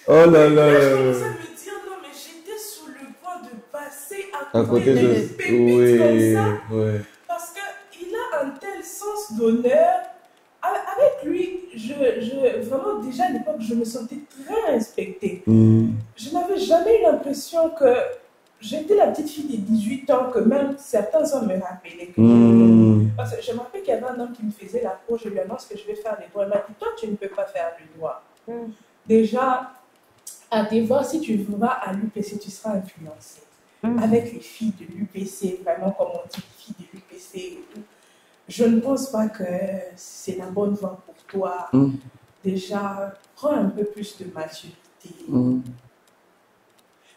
[SPEAKER 1] Oh là là.
[SPEAKER 3] Je commençais à me dire, non, mais j'étais sur le point de passer à côté de pépites comme ça. Parce qu'il a un tel sens d'honneur. Avec lui, vraiment déjà à l'époque, je me sentais très respectée. Je n'avais jamais eu l'impression que j'étais la petite fille des 18 ans, que même certains hommes me rappelaient. Parce que je me rappelle qu'il y avait un homme qui me faisait la peau, je lui annonce que je vais faire les doigts. Il m'a dit, toi, tu ne peux pas faire les doigts. Déjà, à devoir, si tu vas à l'UPC, tu seras influencé. Avec les filles de l'UPC, vraiment comme on dit, les filles de l'UPC et tout. Je ne pense pas que c'est la bonne voie pour toi. Déjà, prends un peu plus de maturité.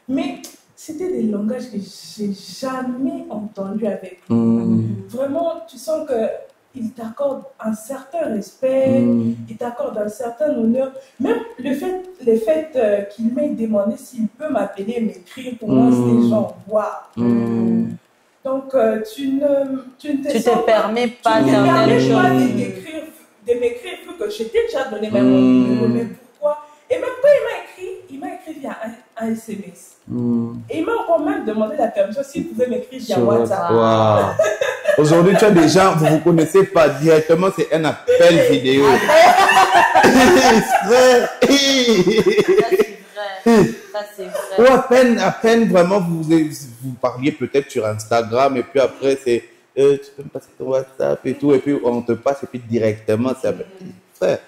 [SPEAKER 3] Mais c'était des langages que je n'ai jamais entendus avec lui. Vraiment, tu sens qu'il t'accorde un certain respect, il t'accorde un certain honneur. Même le fait qu'il m'ait demandé s'il peut m'appeler et m'écrire, pour moi, c'était genre, waouh. Donc, tu ne te
[SPEAKER 2] permets pas
[SPEAKER 3] de m'écrire vu que je t'ai déjà donné mon numéro. Mais pourquoi? Et même quand il m'a écrit via un SMS. Et il m'a encore même demandé la permission s'il pouvait m'écrire via WhatsApp.
[SPEAKER 1] Aujourd'hui, tu as des gens, vous ne vous connaissez pas directement, c'est un appel vidéo.
[SPEAKER 2] Ça, c'est vrai.
[SPEAKER 1] Ou à peine vraiment, vous parliez peut-être sur Instagram, et puis après, c'est tu peux me passer ton WhatsApp et tout, et puis on te passe, et puis directement, c'est frère.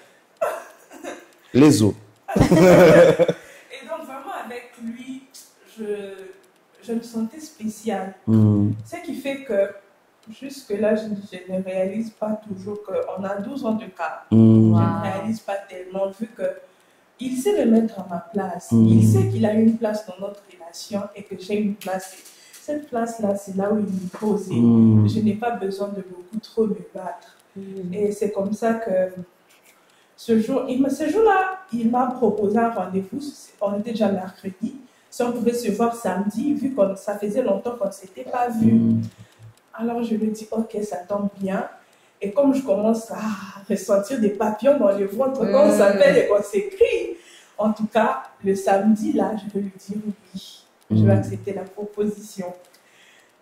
[SPEAKER 1] Les os.
[SPEAKER 3] Et donc, vraiment, avec lui, je me sentais spéciale. Ce qui fait que, jusque-là, je ne réalise pas toujours qu'on a 12 ans de cas. Je ne réalise pas tellement, vu que il sait me mettre à ma place. Il sait qu'il a une place dans notre relation et que j'ai une place. Cette place-là, c'est là où il me pose. Je n'ai pas besoin de beaucoup trop me battre. Et c'est comme ça que ce jour-là, il m'a proposé un rendez-vous. On était déjà mercredi. Si on pouvait se voir samedi, vu que ça faisait longtemps qu'on ne s'était pas vu. Alors je lui ai dit, ok, ça tombe bien. Et comme je commence à ressentir des papillons dans le ventre quand on s'appelle et qu'on s'écrit, en tout cas, le samedi, là, je vais lui dire oui. Je vais accepter la proposition.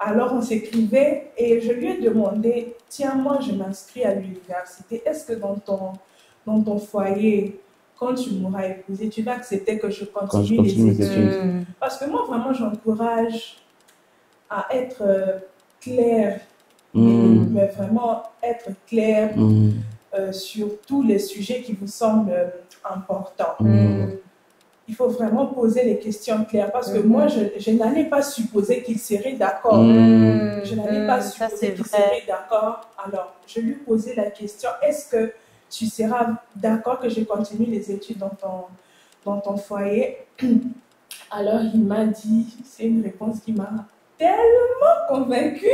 [SPEAKER 3] Alors, on s'écrivait et je lui ai demandé, tiens, moi, je m'inscris à l'université. Est-ce que dans ton foyer, quand tu m'auras épousé, tu vas accepter que je continue les études? Parce que moi, vraiment, j'encourage à être clair, mais vraiment être clair sur tous les sujets qui vous semblent importants. Il faut vraiment poser les questions claires parce que moi, je n'allais pas supposer qu'il serait d'accord. Je n'allais pas supposer qu'il serait d'accord. Alors, je lui posais la question, est-ce que tu seras d'accord que je continue les études dans ton foyer? Alors, il m'a dit, c'est une réponse qui m'a tellement convaincue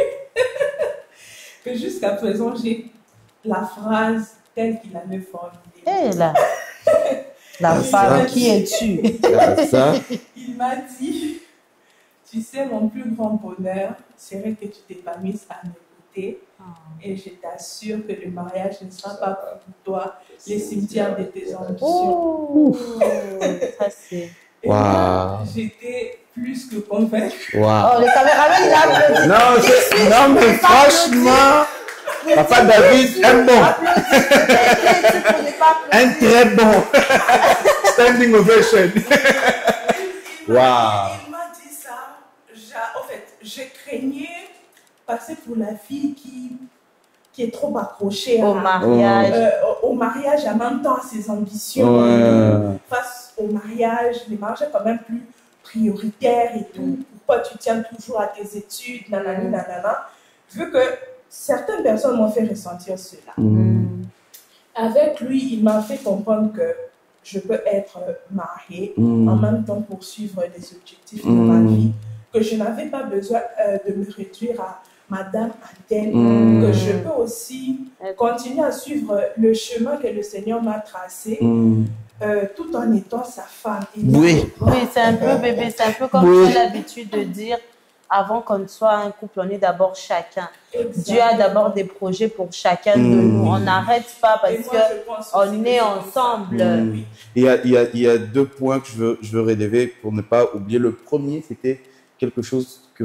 [SPEAKER 3] que jusqu'à présent, j'ai la phrase telle qu'il avait formulée.
[SPEAKER 2] Et là, la femme, qui es-tu?
[SPEAKER 3] Il m'a dit, tu sais, mon plus grand bonheur serait que tu t'épanouisses à mes côtés. Et je t'assure que le mariage ne sera pas pour toi les cimetières de tes ambitions.
[SPEAKER 2] Ça c'est...
[SPEAKER 1] Wow.
[SPEAKER 3] J'étais plus que convaincue.
[SPEAKER 1] Wow.
[SPEAKER 2] Oh, le caméraman, il a applaudi.
[SPEAKER 1] Non, mais franchement, Papa David, un bon. Un très bon. Standing ovation.
[SPEAKER 3] Il m'a dit ça. En fait, je craignais passer pour la fille qui est trop accrochée
[SPEAKER 2] au mariage.
[SPEAKER 3] Au mariage, en même temps à ses ambitions. Face au mariage, les mariages est quand même plus prioritaire et tout. Pourquoi tu tiens toujours à tes études, nanani, nanana. Vu que certaines personnes m'ont fait ressentir cela. Avec lui, il m'a fait comprendre que je peux être mariée, en même temps poursuivre des objectifs de ma vie, que je n'avais pas besoin de me réduire à Madame Adèle, que je peux aussi continuer à suivre le chemin que le Seigneur m'a tracé, tout en étant sa femme.
[SPEAKER 2] Oui, c'est un peu bébé, c'est un peu comme tu as l'habitude de dire, avant qu'on soit un couple, on est d'abord chacun. Exactement. Dieu a d'abord des projets pour chacun de nous. On n'arrête pas parce qu'on est ensemble.
[SPEAKER 1] Il y a 2 points que je veux relever pour ne pas oublier. Le premier, c'était quelque chose que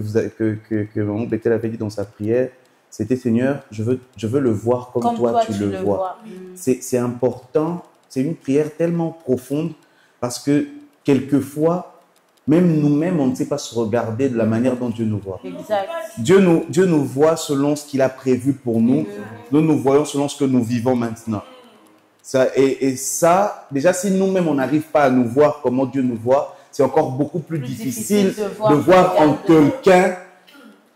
[SPEAKER 1] Maman Bethel avait dit dans sa prière. C'était, Seigneur, je veux le voir comme toi tu le vois. C'est important. C'est une prière tellement profonde parce que quelquefois, même nous-mêmes, on ne sait pas se regarder de la manière dont Dieu nous voit.
[SPEAKER 2] Exact.
[SPEAKER 1] Dieu nous voit selon ce qu'il a prévu pour nous. Nous voyons selon ce que nous vivons maintenant. Et ça, déjà, si nous-mêmes, on n'arrive pas à nous voir comment Dieu nous voit, c'est encore beaucoup plus difficile de voir en quelqu'un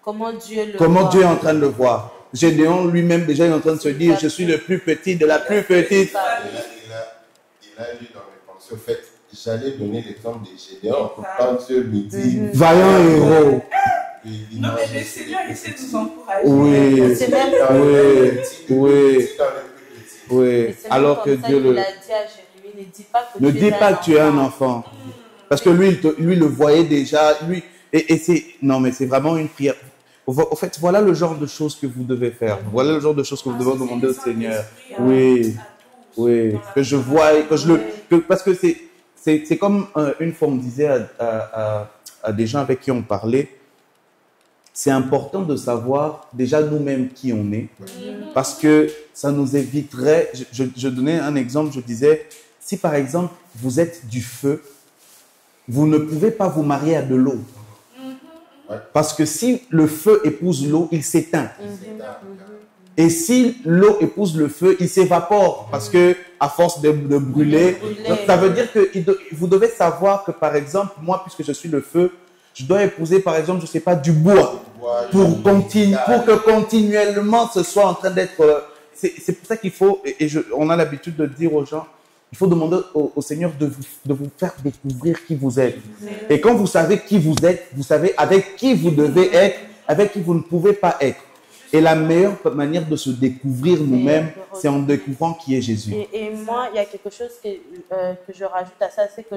[SPEAKER 1] comment Dieu est en train de le voir. Gédéon lui-même, déjà, il est en train de se dire, je suis le plus petit de la plus petite.
[SPEAKER 4] Il a lu dans mes pensées, au fait, j'allais donner l'exemple de Gédéon quand Dieu me dit
[SPEAKER 1] vaillant héros.
[SPEAKER 3] Non, mais le Seigneur essaie de nous encourager.
[SPEAKER 1] Oui,
[SPEAKER 3] c'est même
[SPEAKER 1] oui. Alors que Dieu le.
[SPEAKER 2] Il a dit à Jérémie,
[SPEAKER 1] ne dis pas que tu es un enfant. Parce que lui le voyait déjà. Non, mais c'est vraiment une prière. En fait, voilà le genre de choses que vous devez faire. Voilà le genre de choses que vous devez demander au Seigneur. Oui. Que je vois, parce que c'est comme une fois on disait à des gens avec qui on parlait, c'est important de savoir déjà nous-mêmes qui on est, parce que ça nous éviterait, je donnais un exemple, je disais, si par exemple vous êtes du feu, vous ne pouvez pas vous marier à de l'eau. Parce que si le feu épouse l'eau, il s'éteint. Et si l'eau épouse le feu, il s'évapore parce que à force de brûler. Donc, ça veut dire que vous devez savoir que, par exemple, moi, puisque je suis le feu, je dois épouser, par exemple, je ne sais pas, du bois pour que continuellement ce soit en train d'être. C'est pour ça qu'il faut, on a l'habitude de dire aux gens, il faut demander au Seigneur de vous faire découvrir qui vous êtes. Et quand vous savez qui vous êtes, vous savez avec qui vous devez être, avec qui vous ne pouvez pas être. Et la meilleure manière de se découvrir nous-mêmes, c'est en découvrant qui est Jésus.
[SPEAKER 2] Et moi, il y a quelque chose que je rajoute à ça, c'est que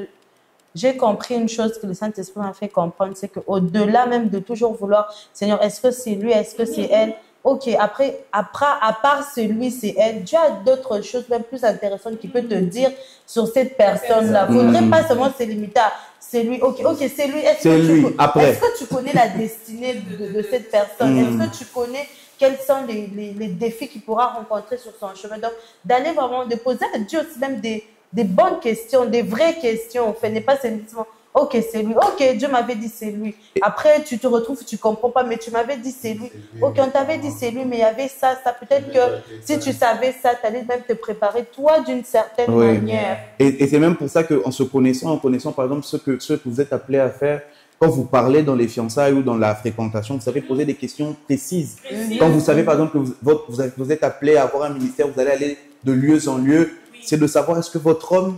[SPEAKER 2] j'ai compris une chose que le Saint-Esprit m'a fait comprendre, c'est qu'au-delà même de toujours vouloir, Seigneur, est-ce que c'est lui, est-ce que c'est elle, ok, après, à part celui, c'est elle, Dieu a d'autres choses même plus intéressantes qu'il peut te dire sur cette personne-là. Il ne faudrait pas seulement se limiter à c'est lui, ok, c'est lui. Est-ce que tu connais la destinée de cette personne? Est-ce que tu connais quels sont les défis qu'il pourra rencontrer sur son chemin? Donc, d'aller vraiment, de poser à Dieu aussi même des bonnes questions, des vraies questions. En fait, n'est pas seulement, ok, c'est lui. Ok, Dieu m'avait dit c'est lui. Après, tu te retrouves, tu comprends pas, mais tu m'avais dit c'est lui. Ok, on t'avait dit c'est lui, mais il y avait ça. Peut-être que si tu savais ça, tu allais même te préparer, toi, d'une certaine manière.
[SPEAKER 1] Et c'est même pour ça qu'en se connaissant, par exemple, ce que vous êtes appelés à faire, quand vous parlez dans les fiançailles ou dans la fréquentation, vous savez poser des questions précises. Quand vous savez, par exemple, que vous êtes appelé à avoir un ministère, vous allez aller de lieu en lieu, c'est de savoir est-ce que votre homme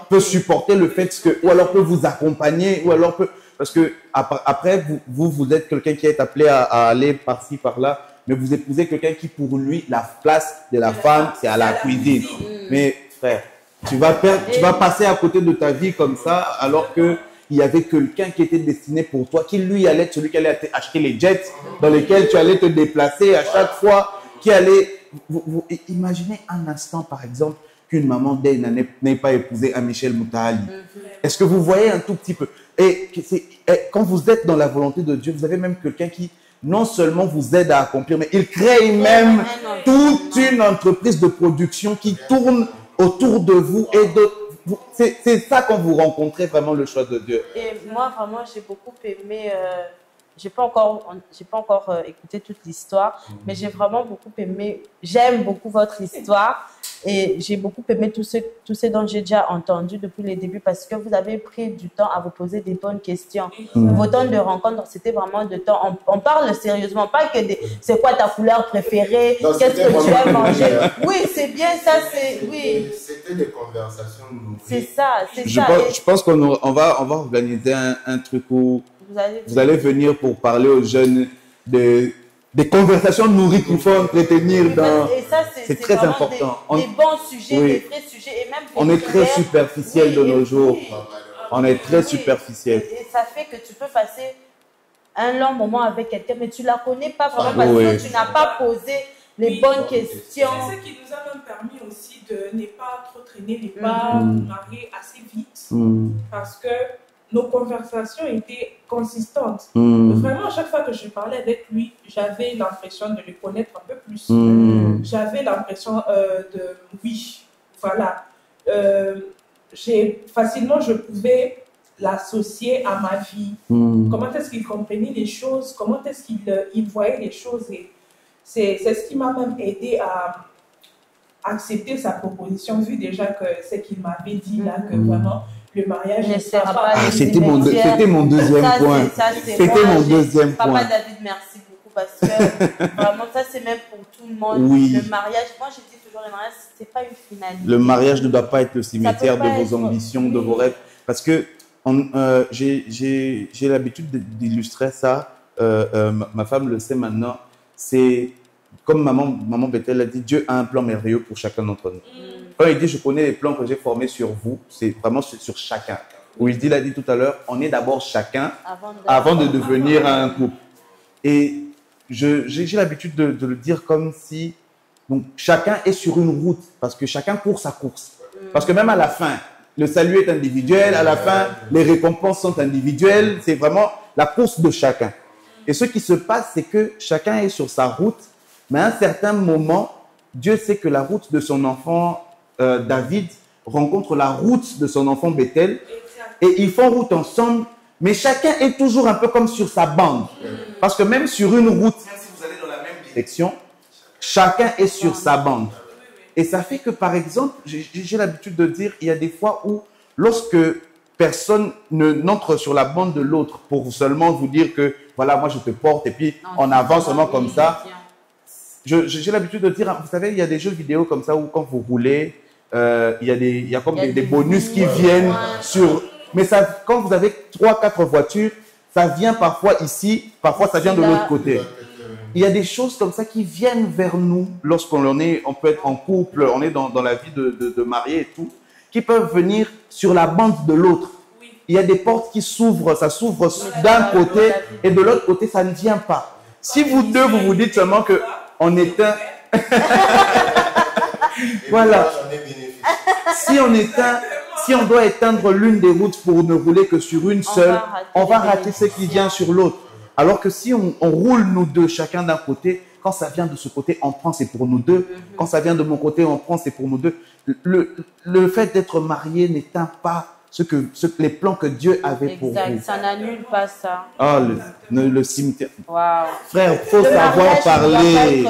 [SPEAKER 1] peut supporter le fait que, ou alors peut vous accompagner, ou alors peut, parce que après, vous êtes quelqu'un qui est appelé à aller par-ci, par-là, mais vous épousez quelqu'un qui, pour lui, la place de la femme, c'est à la cuisine. Mais frère, tu vas passer à côté de ta vie comme ça, alors que il y avait quelqu'un qui était destiné pour toi, qui lui allait être celui qui allait acheter les jets dans lesquels tu allais te déplacer à chaque fois, qui allait... Vous imaginez un instant, par exemple, qu'une maman d'elle n'ait pas épousé un Michel Moutali. Est-ce que vous voyez un tout petit peu? Et quand vous êtes dans la volonté de Dieu, vous avez même quelqu'un qui non seulement vous aide à accomplir, mais il crée même toute une entreprise de production qui tourne autour de vous et de... C'est ça quand vous rencontrez vraiment le choix de Dieu.
[SPEAKER 2] Et moi, vraiment, j'ai beaucoup aimé... j'ai pas encore écouté toute l'histoire, mais j'ai vraiment beaucoup aimé... J'aime beaucoup votre histoire. Et j'ai beaucoup aimé tout ce dont j'ai déjà entendu depuis le début parce que vous avez pris du temps à vous poser des bonnes questions. Vos temps de rencontre, c'était vraiment de temps. On parle sérieusement, pas que c'est quoi ta couleur préférée, qu'est-ce que tu aimes manger. Oui, c'est bien ça, oui.
[SPEAKER 4] C'était des conversations nourries.
[SPEAKER 2] C'est ça.
[SPEAKER 1] Je pense qu'on va organiser un truc où vous allez venir pour parler aux jeunes des conversations nourries qu'il faut entretenir dans... C'est très important.
[SPEAKER 2] Des bons sujets, des vrais sujets. Et même
[SPEAKER 1] on est très superficiel de nos jours. On est très superficiel.
[SPEAKER 2] Et ça fait que tu peux passer un long moment avec quelqu'un, mais tu ne la connais pas vraiment parce que tu n'as pas posé les bonnes questions.
[SPEAKER 3] C'est ce qui nous a même permis aussi de ne pas trop traîner, de ne pas nous marier assez vite. Parce que nos conversations étaient consistantes. Vraiment, à chaque fois que je parlais avec lui, j'avais l'impression de le connaître un peu plus. J'avais l'impression oui, voilà. Facilement, je pouvais l'associer à ma vie. Comment est-ce qu'il comprenait les choses, comment est-ce qu'il voyait les choses. Et c'est ce qui m'a même aidé à accepter sa proposition, vu déjà que ce qu'il m'avait dit là, que vraiment... Le mariage ne sera pas...
[SPEAKER 1] C'était mon deuxième point. C'était mon deuxième point.
[SPEAKER 2] Papa David, merci beaucoup parce que vraiment, ça c'est même pour tout le monde.
[SPEAKER 1] Oui.
[SPEAKER 2] Le mariage, moi je dis toujours, le mariage, c'est pas une finalité.
[SPEAKER 1] Le mariage ne doit pas être le cimetière de vos ambitions, de vos rêves. Parce que j'ai l'habitude d'illustrer ça. Ma femme le sait maintenant. C'est comme maman Bethel a dit, Dieu a un plan merveilleux pour chacun d'entre nous. Quand il dit, je connais les plans que j'ai formés sur vous, c'est vraiment sur chacun. Où il a dit tout à l'heure, on est d'abord chacun avant de devenir un couple. Et j'ai l'habitude de le dire comme si donc, chacun est sur une route, parce que chacun court sa course. Parce que même à la fin, le salut est individuel, à la fin, les récompenses sont individuelles, c'est vraiment la course de chacun. Et ce qui se passe, c'est que chacun est sur sa route, mais à un certain moment, Dieu sait que la route de son enfant David rencontre la route de son enfant Bethel et ils font route ensemble, mais chacun est toujours un peu comme sur sa bande. Parce que même sur une route, même si vous allez dans la même direction, chacun est sur sa bande. Et ça fait que, par exemple, j'ai l'habitude de dire, il y a des fois où, lorsque personne n'entre sur la bande de l'autre pour seulement vous dire que, voilà, moi je te porte et puis on avance seulement comme ça. J'ai l'habitude de dire, vous savez, il y a des jeux vidéo comme ça où quand vous roulez, il y a comme des bonus qui viennent sur... Mais ça, quand vous avez 3-4 voitures, ça vient parfois ici, parfois ça vient de l'autre côté. Il y a des choses comme ça qui viennent vers nous lorsqu'on on peut être en couple, on est dans la vie de marié et tout, qui peuvent venir sur la bande de l'autre. Il y a des portes qui s'ouvrent, ça s'ouvre d'un côté et de l'autre côté, ça ne vient pas. Si vous deux, vous vous dites seulement que on éteint. Voilà. Si on doit éteindre l'une des routes pour ne rouler que sur une seule, on va rater ce qui vient sur l'autre. Alors que si on roule nous deux, chacun d'un côté, quand ça vient de ce côté, on prend, c'est pour nous deux. Quand ça vient de mon côté, on prend, c'est pour nous deux. Le fait d'être marié n'éteint pas les plans que Dieu avait pour vous.
[SPEAKER 2] Exact, ça n'annule pas ça.
[SPEAKER 1] Ah, le cimetière.
[SPEAKER 2] Wow.
[SPEAKER 1] Frère, il faut savoir parler.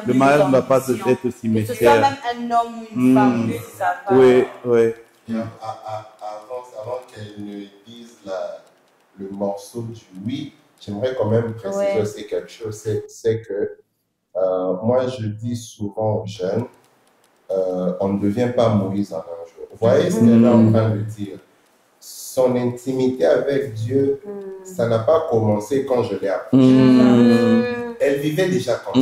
[SPEAKER 2] Le
[SPEAKER 1] mariage ne va pas être le cimetière.
[SPEAKER 2] Que ce soit même un homme ou une femme, ça va.
[SPEAKER 1] Oui, oui.
[SPEAKER 4] Avant qu'elle ne dise le morceau du oui, j'aimerais quand même préciser aussi quelque chose. C'est que moi, je dis souvent aux jeunes, on ne devient pas Moïse en un jour. Vous voyez ce qu'elle est en train de dire? Son intimité avec Dieu, ça n'a pas commencé quand je l'ai approché. Elle vivait déjà comme ça.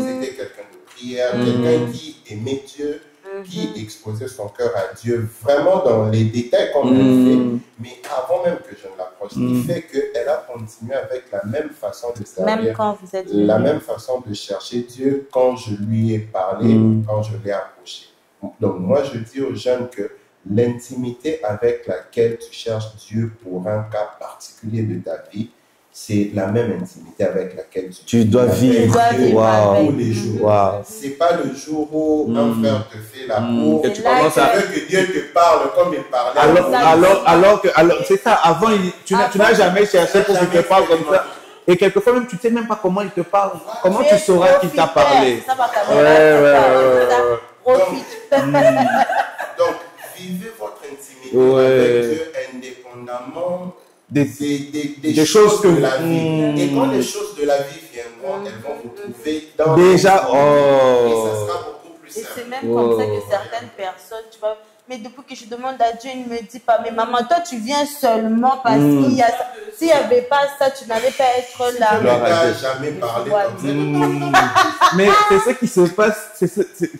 [SPEAKER 4] C'était quelqu'un de prière, quelqu'un qui aimait Dieu, qui exposait son cœur à Dieu vraiment dans les détails qu'on a fait, mais avant même que je ne l'approche. Ce qui fait qu'elle a continué avec la même façon de servir,
[SPEAKER 2] même quand vous êtes
[SPEAKER 4] la même façon de chercher Dieu quand je lui ai parlé, quand je l'ai approché. Donc moi je dis aux jeunes que l'intimité avec laquelle tu cherches Dieu pour un cas particulier de ta vie, c'est la même intimité avec laquelle tu
[SPEAKER 1] dois vivre
[SPEAKER 4] tous les jours. C'est pas le jour où un frère te fait la cour
[SPEAKER 1] que tu commences à
[SPEAKER 4] que Dieu te parle comme il parlait.
[SPEAKER 1] Alors c'est ça. Avant, tu n'as jamais cherché pour qu'il te parle comme ça. Et quelquefois même, tu ne sais même pas comment il te parle. Comment tu sauras qu'il t'a parlé?
[SPEAKER 4] Donc, vivez votre intimité avec Dieu indépendamment des choses de la vie. Et quand les choses de la vie viendront, elles vont vous trouver dans
[SPEAKER 1] déjà.
[SPEAKER 4] Et ça sera beaucoup plus simple.
[SPEAKER 2] Et c'est même comme ça que certaines personnes, tu vois, mais depuis que je demande à Dieu, il ne me dit pas, mais maman, toi tu viens seulement parce qu'il y a ça. S'il n'y avait pas ça, tu n'allais pas être là.
[SPEAKER 4] Je ne t'ai jamais parlé comme ça.
[SPEAKER 1] Mais c'est ce qui se passe,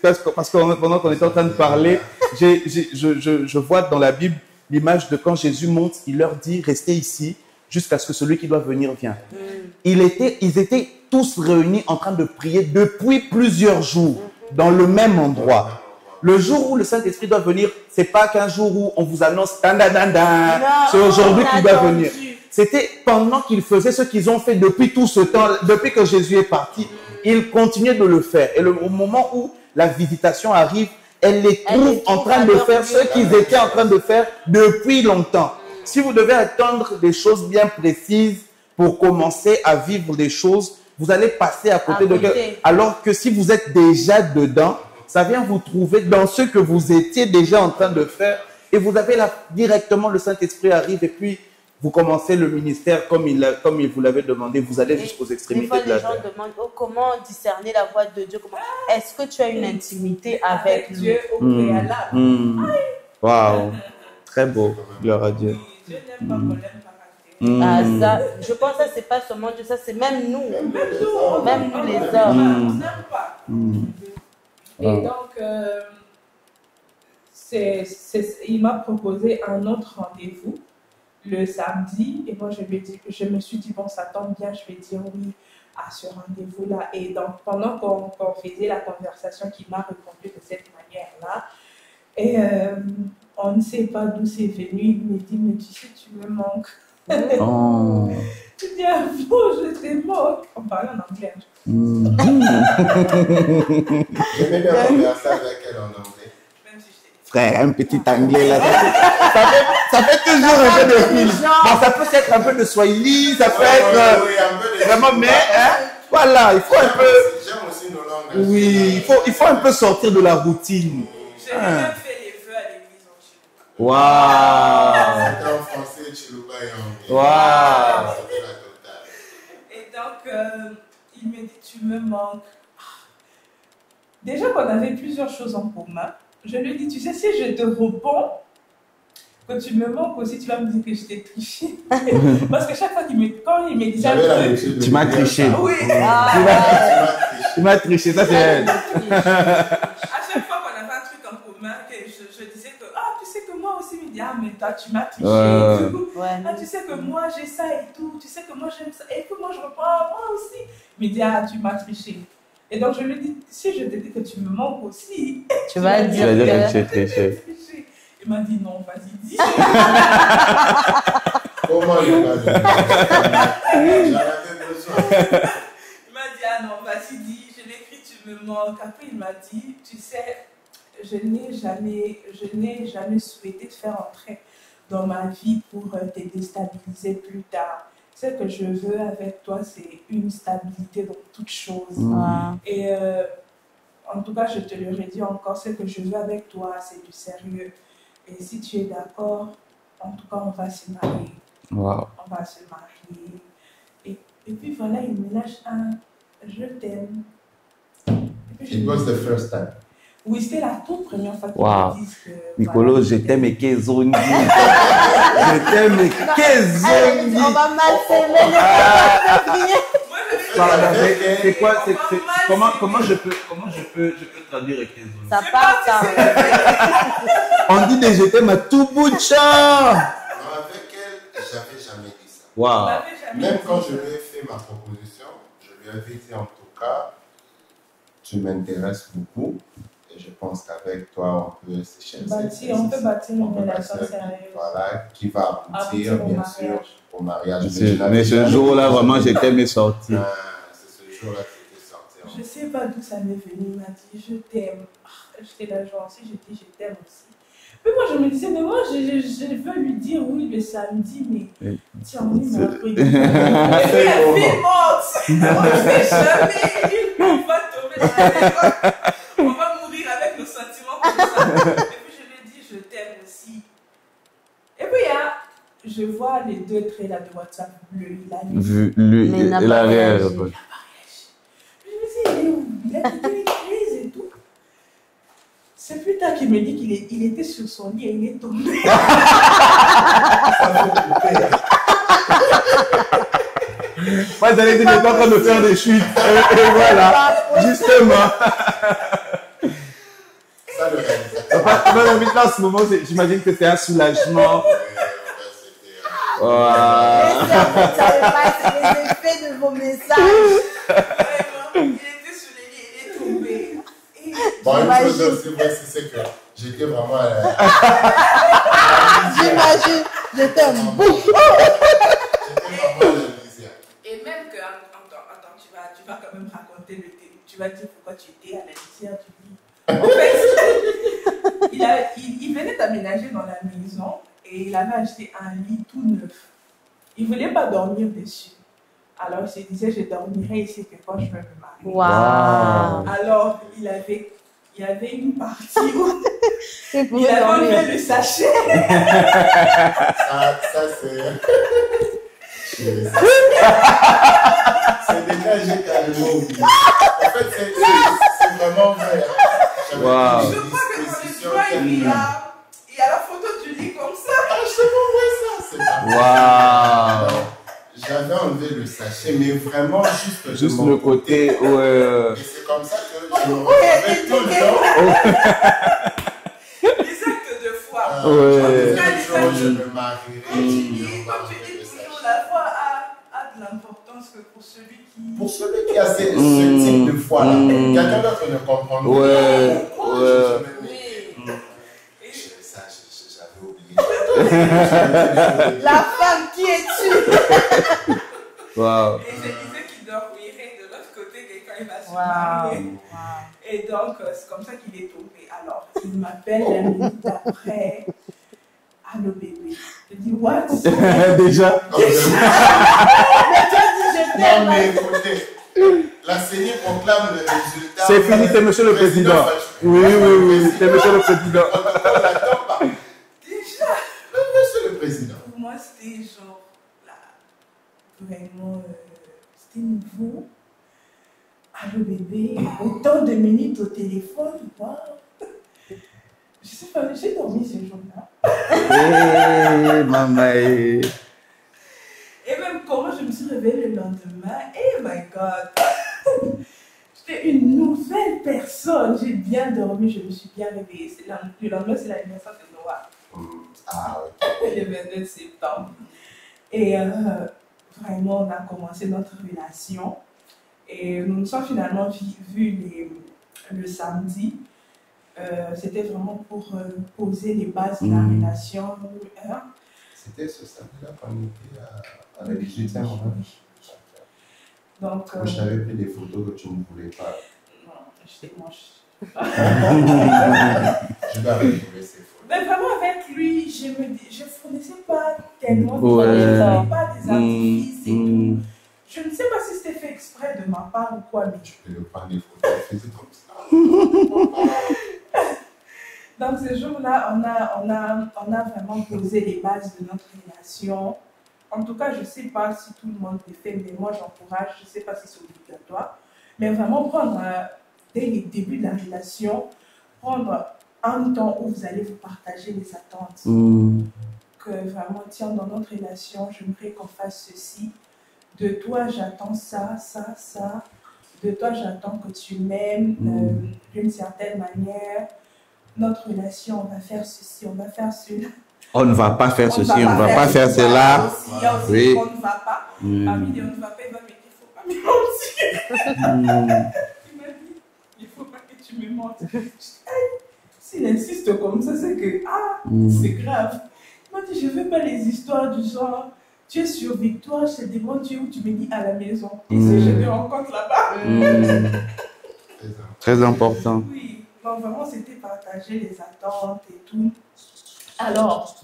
[SPEAKER 1] parce que pendant qu'on était en train de parler, je vois dans la Bible l'image de quand Jésus monte, il leur dit, restez ici jusqu'à ce que celui qui doit venir vienne. Ils étaient tous réunis en train de prier depuis plusieurs jours dans le même endroit. Le jour où le Saint-Esprit doit venir, c'est pas qu'un jour où on vous annonce c'est aujourd'hui qu'il doit venir. C'était pendant qu'ils faisaient ce qu'ils ont fait depuis tout ce temps, depuis que Jésus est parti, ils continuaient de le faire. Et au moment où la visitation arrive, elle les trouve en train de faire ce qu'ils étaient en train de faire depuis longtemps. Si vous devez attendre des choses bien précises pour commencer à vivre des choses, vous allez passer à côté de quelque... Alors que si vous êtes déjà dedans, ça vient vous trouver dans ce que vous étiez déjà en train de faire et vous avez directement le Saint-Esprit arrive et puis vous commencez le ministère comme il vous l'avait demandé, vous allez jusqu'aux extrémités de la terre.
[SPEAKER 2] Les gens demandent comment discerner la voix de Dieu. Est-ce que tu as une intimité avec
[SPEAKER 3] Dieu au préalable?
[SPEAKER 1] Waouh, très beau, gloire à Dieu.
[SPEAKER 3] Dieu n'aime pas qu'on l'aime par
[SPEAKER 2] caractère. Ça, je pense que c'est pas seulement Dieu, ça c'est même nous. Même nous les hommes.
[SPEAKER 3] On n'aime pas. Et donc, il m'a proposé un autre rendez-vous le samedi. Et moi, je me suis dit, bon, ça tombe bien, je vais dire oui à ce rendez-vous-là. Et donc, pendant qu'on faisait la conversation, il m'a répondu de cette manière-là. Et on ne sait pas d'où c'est venu. Il me dit, mais tu sais, tu me manques. Je dis, ah bon, je te manque. On parlait en anglais.
[SPEAKER 4] J'aimais bien converser avec elle en anglais.
[SPEAKER 1] Frère, un petit anglais là. Ça fait toujours un peu de film. Bon, ça peut être un peu de Swahili, ça peut être vraiment, mais voilà, il faut un peu.
[SPEAKER 4] J'aime aussi nos langues.
[SPEAKER 1] Oui, il faut un peu sortir de la routine.
[SPEAKER 3] J'ai même fait les vœux à l'église en Chilouba.
[SPEAKER 1] Waouh.
[SPEAKER 4] C'était en français, Chilouba et en anglais.
[SPEAKER 1] Waouh.
[SPEAKER 4] C'était la totale.
[SPEAKER 3] Et donc, il me dit, tu me manques. Déjà qu'on avait plusieurs choses en commun. Je lui dis, tu sais, si je te réponds, que tu me manques aussi, tu vas me dire que je t'ai triché. Parce que chaque fois quand il me disait un truc,
[SPEAKER 1] tu m'as triché.
[SPEAKER 3] Oui.
[SPEAKER 1] Tu m'as triché, ça c'est elle.
[SPEAKER 3] À chaque fois qu'on avait un truc en commun, lendemain que je disais que, ah, tu sais que moi aussi, il me dit, ah, mais toi, tu m'as triché et tout. Ah, tu sais que moi, j'ai ça et tout. Tu sais que moi, j'aime ça. Et puis moi, je reprends, ah, moi aussi. Il me dit, ah, tu m'as triché. Et donc, je lui dis, si je te dis que tu me manques aussi,
[SPEAKER 2] tu vas dire que
[SPEAKER 1] tu as triché.
[SPEAKER 3] Il m'a dit, non, vas-y, dis.
[SPEAKER 4] Comment il m'a dit? J'en avais besoin.
[SPEAKER 3] Il m'a dit, ah non, vas-y, dis. Je l'ai écrit, tu me manques. Après, il m'a dit, tu sais, je n'ai jamais souhaité te faire entrer dans ma vie pour te déstabiliser plus tard. Ce que je veux avec toi, c'est une stabilité dans toutes choses. Et en tout cas, je te le redis encore, ce que je veux avec toi, c'est du sérieux. Et si tu es d'accord, en tout cas, on va se marier.
[SPEAKER 1] Wow.
[SPEAKER 3] On va se marier. Et puis voilà, il me lâche un « je t'aime ».
[SPEAKER 4] It was the first time.
[SPEAKER 3] Oui, c'était la toute première fois qu'il
[SPEAKER 1] Wow.
[SPEAKER 3] me dit que...
[SPEAKER 1] Nicolo,
[SPEAKER 3] voilà,
[SPEAKER 1] je t'aime et Kézongi. Je t'aime et Kézongi.
[SPEAKER 5] On va mal s'aimer.
[SPEAKER 1] C'est quoi, comment je peux traduire Kézongi?
[SPEAKER 2] ça part, ça.
[SPEAKER 1] On dit des je t'aime à tout bout de champ.
[SPEAKER 4] Avec elle, j'avais jamais dit ça.
[SPEAKER 1] Wow.
[SPEAKER 4] Même quand je lui ai fait ma proposition, je lui avais dit en tout cas, tu m'intéresses beaucoup et je pense qu'avec toi, on peut s'échanger.
[SPEAKER 3] On peut bâtir une relation sérieuse.
[SPEAKER 4] Voilà, qui va aboutir, bien sûr, au mariage.
[SPEAKER 1] Mais ce jour-là, vraiment, je t'aime et sorti.
[SPEAKER 4] C'est ce jour-là que j'étais sorti.
[SPEAKER 3] Je ne sais pas d'où ça m'est venu. Il m'a dit, je t'aime. J'étais là, genre aussi, j'ai dit, je t'aime aussi. Mais moi, je me disais, mais moi, je veux lui dire oui le samedi, mais tiens, on est mercredi. Et puis, la vie morte. On ne sait jamais. On va tomber dans la école. On va mourir avec nos sentiments comme ça. Et puis, je lui dis, je t'aime aussi. Et puis, je vois les deux traits là de WhatsApp bleu.
[SPEAKER 1] Il a réagi.
[SPEAKER 3] Je me dis, il est où? Il a quitté l'église et tout. C'est plus tard qu'il me dit qu'il était sur son lit et il est tombé.
[SPEAKER 1] Moi, j'allais dire, j'étais en train de faire des chutes. Et voilà, justement.
[SPEAKER 4] Ça, le réalisateur.
[SPEAKER 1] Maintenant, en ce moment, j'imagine que c'est un soulagement.
[SPEAKER 5] Ça savait pas, c'est les effets de vos messages.
[SPEAKER 3] Il était sur le lit et il est tombé.
[SPEAKER 4] Bon, une chose aussi, c'est que j'étais vraiment.
[SPEAKER 5] J'imagine, je t'aime beaucoup.
[SPEAKER 4] J'étais vraiment à la misère.
[SPEAKER 3] Et même que, attends, tu vas quand même raconter le thé. Tu vas dire pourquoi tu étais à la misère du lit. En fait, il venait d'aménager dans la maison et il avait acheté un lit tout neuf. Il ne voulait pas dormir dessus. Alors il se disait, je dormirai ici que quand je vais me marier.
[SPEAKER 2] Wow.
[SPEAKER 3] Alors il y avait une partie où
[SPEAKER 2] Il
[SPEAKER 3] il avait enlevé le sachet.
[SPEAKER 4] Ça, c'est déjà, j'ai carrément oublié. En fait, c'est vraiment vrai.
[SPEAKER 1] Wow.
[SPEAKER 3] Je crois que dans le doigt, il y a la photo du lit comme ça.
[SPEAKER 4] Je te montrer ça.
[SPEAKER 1] Wow.
[SPEAKER 4] J'avais enlevé le sachet, mais vraiment juste
[SPEAKER 1] Le côté, ouais.
[SPEAKER 4] Et c'est comme ça que je me retrouvais tout le temps.
[SPEAKER 3] Les actes de foi.
[SPEAKER 1] Ouais.
[SPEAKER 4] Je me marierai.
[SPEAKER 3] Quand tu dis toujours, la foi a de l'importance que pour celui qui...
[SPEAKER 4] Pour celui qui a ce type de foi-là, quelqu'un d'autre ne comprend pas.
[SPEAKER 1] Ouais.
[SPEAKER 4] Ça, j'avais oublié.
[SPEAKER 5] La femme qui est tue.
[SPEAKER 1] Wow.
[SPEAKER 3] Et je disais qu'il dormirait de l'autre côté quand il va se marier. Et donc, c'est comme ça qu'il est tombé. Alors, il m'appelle la minute après. Allô bébé. Je dis, what?
[SPEAKER 1] Déjà.
[SPEAKER 5] Mais tu as dit je
[SPEAKER 4] Non,
[SPEAKER 5] t'aime.
[SPEAKER 4] mais écoutez, la CENI proclame le résultat.
[SPEAKER 1] C'est fini, c'est monsieur le président. Oui, c'est monsieur le président.
[SPEAKER 4] On l'attend pas.
[SPEAKER 3] Déjà.
[SPEAKER 4] Monsieur le président.
[SPEAKER 3] Pour moi, c'était genre, là, vraiment, c'était nouveau. Allô bébé, autant de minutes au téléphone, wow. Je sais pas, j'ai dormi ce jour-là.
[SPEAKER 1] Hey, maman.
[SPEAKER 3] Et même comment je me suis réveillée le lendemain, oh my god, j'étais une ouf. nouvelle personne. J'ai bien dormi, je me suis bien réveillée. Le lendemain, c'est l'anniversaire de Noah.
[SPEAKER 4] Ah, ok.
[SPEAKER 3] Le 29 septembre. Et vraiment, on a commencé notre relation. Et nous nous sommes finalement vus le samedi. C'était vraiment pour poser les bases de la relation.
[SPEAKER 4] C'était ce samedi-là qu'on était à la 18e.
[SPEAKER 3] Donc,
[SPEAKER 4] je t'avais pris des photos que tu ne voulais pas.
[SPEAKER 3] Non, j'étais moche.
[SPEAKER 4] Je dois retrouver ces photos.
[SPEAKER 3] Mais vraiment, avec lui, je ne fournissais pas tellement de pas des artifices et tout. Je ne sais pas si c'était fait exprès de ma part ou quoi, mais
[SPEAKER 4] tu peux le prendre des photos, c'est comme ça.
[SPEAKER 3] Donc, ce jour-là, on a vraiment posé les bases de notre relation. En tout cas, je ne sais pas si tout le monde le fait, mais moi, j'encourage. Je ne sais pas si c'est obligatoire. Mais vraiment prendre, dès le début de la relation, prendre un temps où vous allez vous partager les attentes. Que vraiment, tiens, dans notre relation, j'aimerais qu'on fasse ceci. De toi, j'attends ça, ça, ça. De toi, j'attends que tu m'aimes d'une certaine manière. Notre relation, on va faire ceci, on va faire cela.
[SPEAKER 1] On ne va pas faire ceci, on ne va pas faire cela.
[SPEAKER 3] Il y a aussi on ne va pas. Parmi les on ne va pas, il va me dire qu'il ne faut pas me mentir. Il m'a dit, il ne faut pas que tu me mentes. S'il insiste comme ça, c'est que, c'est grave. Il m'a dit, je ne veux pas les histoires du genre, tu es sur Victoire, je te demande où tu me dis à la maison. Et si je te rencontre là-bas.
[SPEAKER 1] Très important.
[SPEAKER 3] Oui, donc vraiment, c'était partager les attentes et tout. Alors,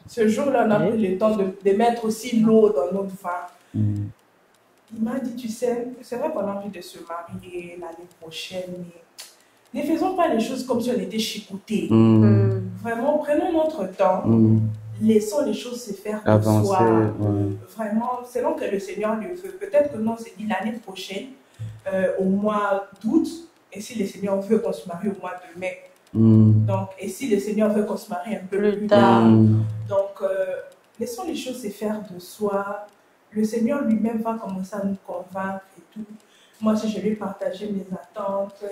[SPEAKER 3] ce jour-là, on a pris le temps de mettre aussi l'eau dans notre vin. Il m'a dit, tu sais, c'est vrai qu'on a envie de se marier l'année prochaine, mais ne faisons pas les choses comme si on était chicotés. Vraiment, prenons notre temps. Laissons les choses se faire de soi. Vraiment, selon que le Seigneur le veut. Peut-être que nous, on s'est dit l'année prochaine, au mois d'août, et si le Seigneur veut qu'on se marie au mois de mai. Donc, et si le Seigneur veut qu'on se marie un peu plus tard. Donc, laissons les choses se faire de soi. Le Seigneur lui-même va commencer à nous convaincre et tout. Moi, si je vais partager mes attentes,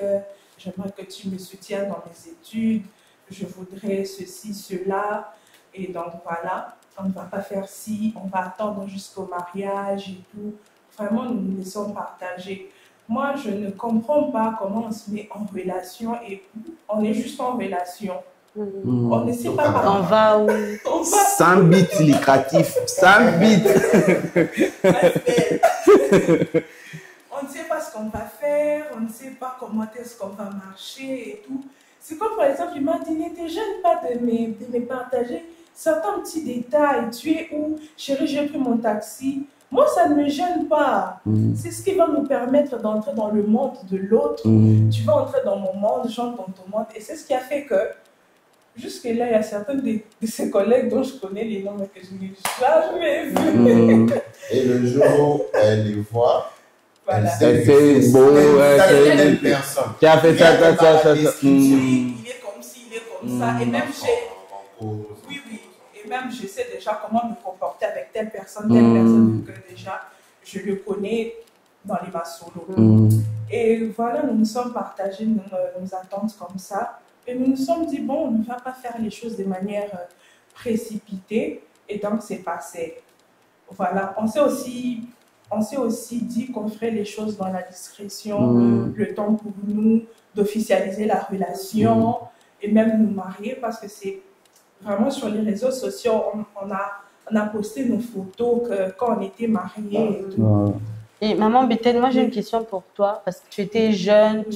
[SPEAKER 3] j'aimerais que tu me soutiennes dans mes études, je voudrais ceci, cela. Et donc, voilà, on ne va pas faire ci, on va attendre jusqu'au mariage et tout. Vraiment, nous nous laissons partager. Moi, je ne comprends pas comment on se met en relation et on est juste en relation. On ne sait pas
[SPEAKER 2] on va où?
[SPEAKER 1] Sans bits lucratif, sans bits.
[SPEAKER 3] On ne sait pas ce qu'on va faire, on ne sait pas comment est-ce qu'on va marcher et tout. C'est comme par exemple, il m'a dit, ne te gêne pas de me partager certains petits détails. Tu es où? Chérie, j'ai pris mon taxi. Moi, ça ne me gêne pas. C'est ce qui va nous permettre d'entrer dans le monde de l'autre. Tu vas entrer dans mon monde, j'entre dans ton monde. Et c'est ce qui a fait que, jusque-là, il y a certains de ses collègues dont je connais les noms, mais que je n'ai jamais vus.
[SPEAKER 4] Et le jour où elle les voit,
[SPEAKER 3] voilà.
[SPEAKER 4] Elle fait beau,
[SPEAKER 3] telle
[SPEAKER 4] personne.
[SPEAKER 1] Qui a fait ça.
[SPEAKER 3] Oui, il est comme ci, il est comme ça. Et même et même je sais déjà comment me comporter avec telle personne, que déjà je le connais dans les massolos. Et voilà, nous nous sommes partagés nos attentes comme ça. Et nous nous sommes dit, bon, on ne va pas faire les choses de manière précipitée. Et donc, c'est passé. Voilà, on s'est aussi dit qu'on ferait les choses dans la discrétion, le temps pour nous d'officialiser la relation et même nous marier, parce que c'est vraiment sur les réseaux sociaux, on a posté nos photos quand on était mariés et tout.
[SPEAKER 2] Et maman Bethel, moi j'ai une question pour toi, parce que tu étais jeune,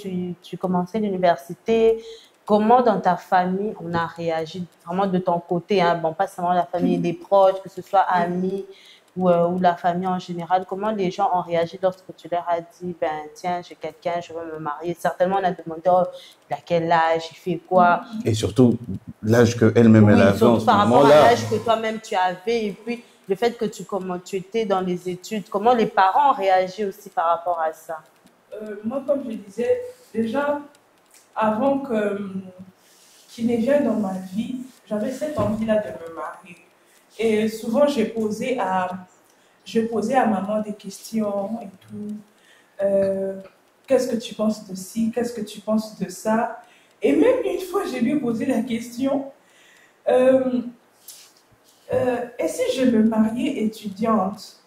[SPEAKER 2] tu commençais l'université. Comment dans ta famille on a réagi, vraiment de ton côté, hein? Bon, pas seulement la famille des proches, que ce soit amis ou la famille en général, comment les gens ont réagi lorsque tu leur as dit, ben tiens, j'ai quelqu'un, je veux me marier. Certainement, on a demandé, oh, il a quel âge, il fait quoi?
[SPEAKER 1] Et surtout, l'âge qu'elle-même elle avait en ce
[SPEAKER 2] par rapport
[SPEAKER 1] moment-là.
[SPEAKER 2] à l'âge que toi-même tu avais, et puis le fait que tu étais dans les études, comment les parents ont réagi aussi par rapport à ça?
[SPEAKER 3] Moi, comme je disais, déjà, avant qu'il ne vienne dans ma vie, j'avais cette envie-là de me marier. Et souvent, je posais à maman des questions et tout. qu'est-ce que tu penses de ci, qu'est-ce que tu penses de ça? Et même une fois, je lui ai posé la question, et si je me mariais étudiante?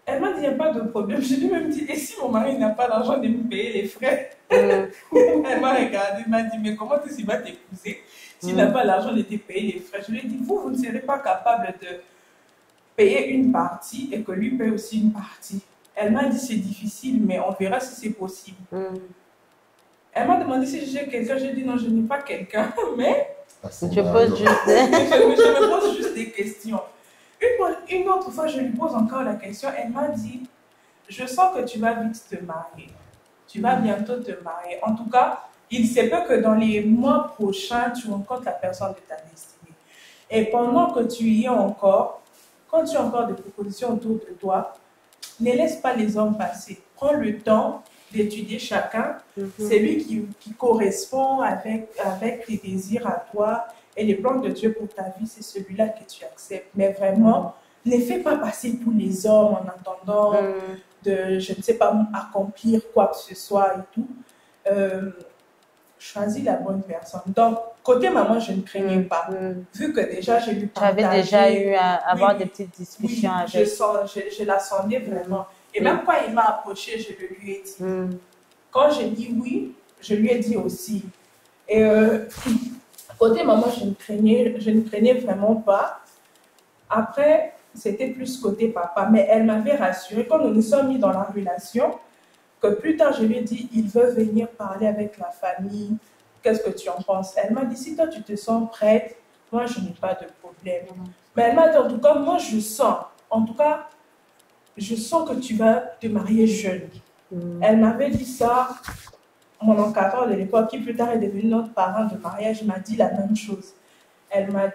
[SPEAKER 3] Elle m'a dit, il n'y a pas de problème. Je lui ai même dit, et si mon mari n'a pas l'argent de me payer les frais? Elle m'a regardé, elle m'a dit, mais comment est-ce qu'il va t'épouser s'il n'a pas l'argent de te payer les frais? Je lui ai dit, vous ne serez pas capable de payer une partie et que lui paye aussi une partie. Elle m'a dit, c'est difficile, mais on verra si c'est possible. Elle m'a demandé si j'ai quelqu'un. J'ai dit, non, je n'ai pas quelqu'un, mais
[SPEAKER 2] je me
[SPEAKER 3] pose juste des questions. Une autre fois, je lui pose encore la question. Elle m'a dit, je sens que tu vas vite te marier. Tu vas bientôt te marier. En tout cas, il se peut que dans les mois prochains, tu rencontres la personne de ta destinée. Et pendant que tu y es encore, quand tu as encore des propositions autour de toi, ne laisse pas les hommes passer. Prends le temps d'étudier chacun. Celui qui correspond avec tes désirs à toi et les plans de Dieu pour ta vie, c'est celui-là que tu acceptes. Mais vraiment, ne fais pas passer tous les hommes en attendant de, je ne sais pas, accomplir quoi que ce soit et tout. Choisis la bonne personne. Donc, côté maman, je ne craignais pas. Vu que déjà, j'ai eu
[SPEAKER 2] partagé. Tu avais déjà eu à avoir des petites discussions avec.
[SPEAKER 3] Je la sondais vraiment. Et même quand il m'a approché, je le lui ai dit. Quand j'ai dit oui, je lui ai dit aussi. Et côté maman, je ne craignais vraiment pas. Après, c'était plus côté papa. Mais elle m'avait rassurée quand nous nous sommes mis dans la relation, que plus tard, je lui ai dit, il veut venir parler avec la famille. Qu'est-ce que tu en penses? Elle m'a dit, si toi, tu te sens prête, moi, je n'ai pas de problème. Mais elle m'a dit, en tout cas, moi, je sens que tu vas te marier jeune. Elle m'avait dit ça. Mon encadrant de l'époque, qui plus tard est devenu notre parent de mariage, m'a dit la même chose. Il m'a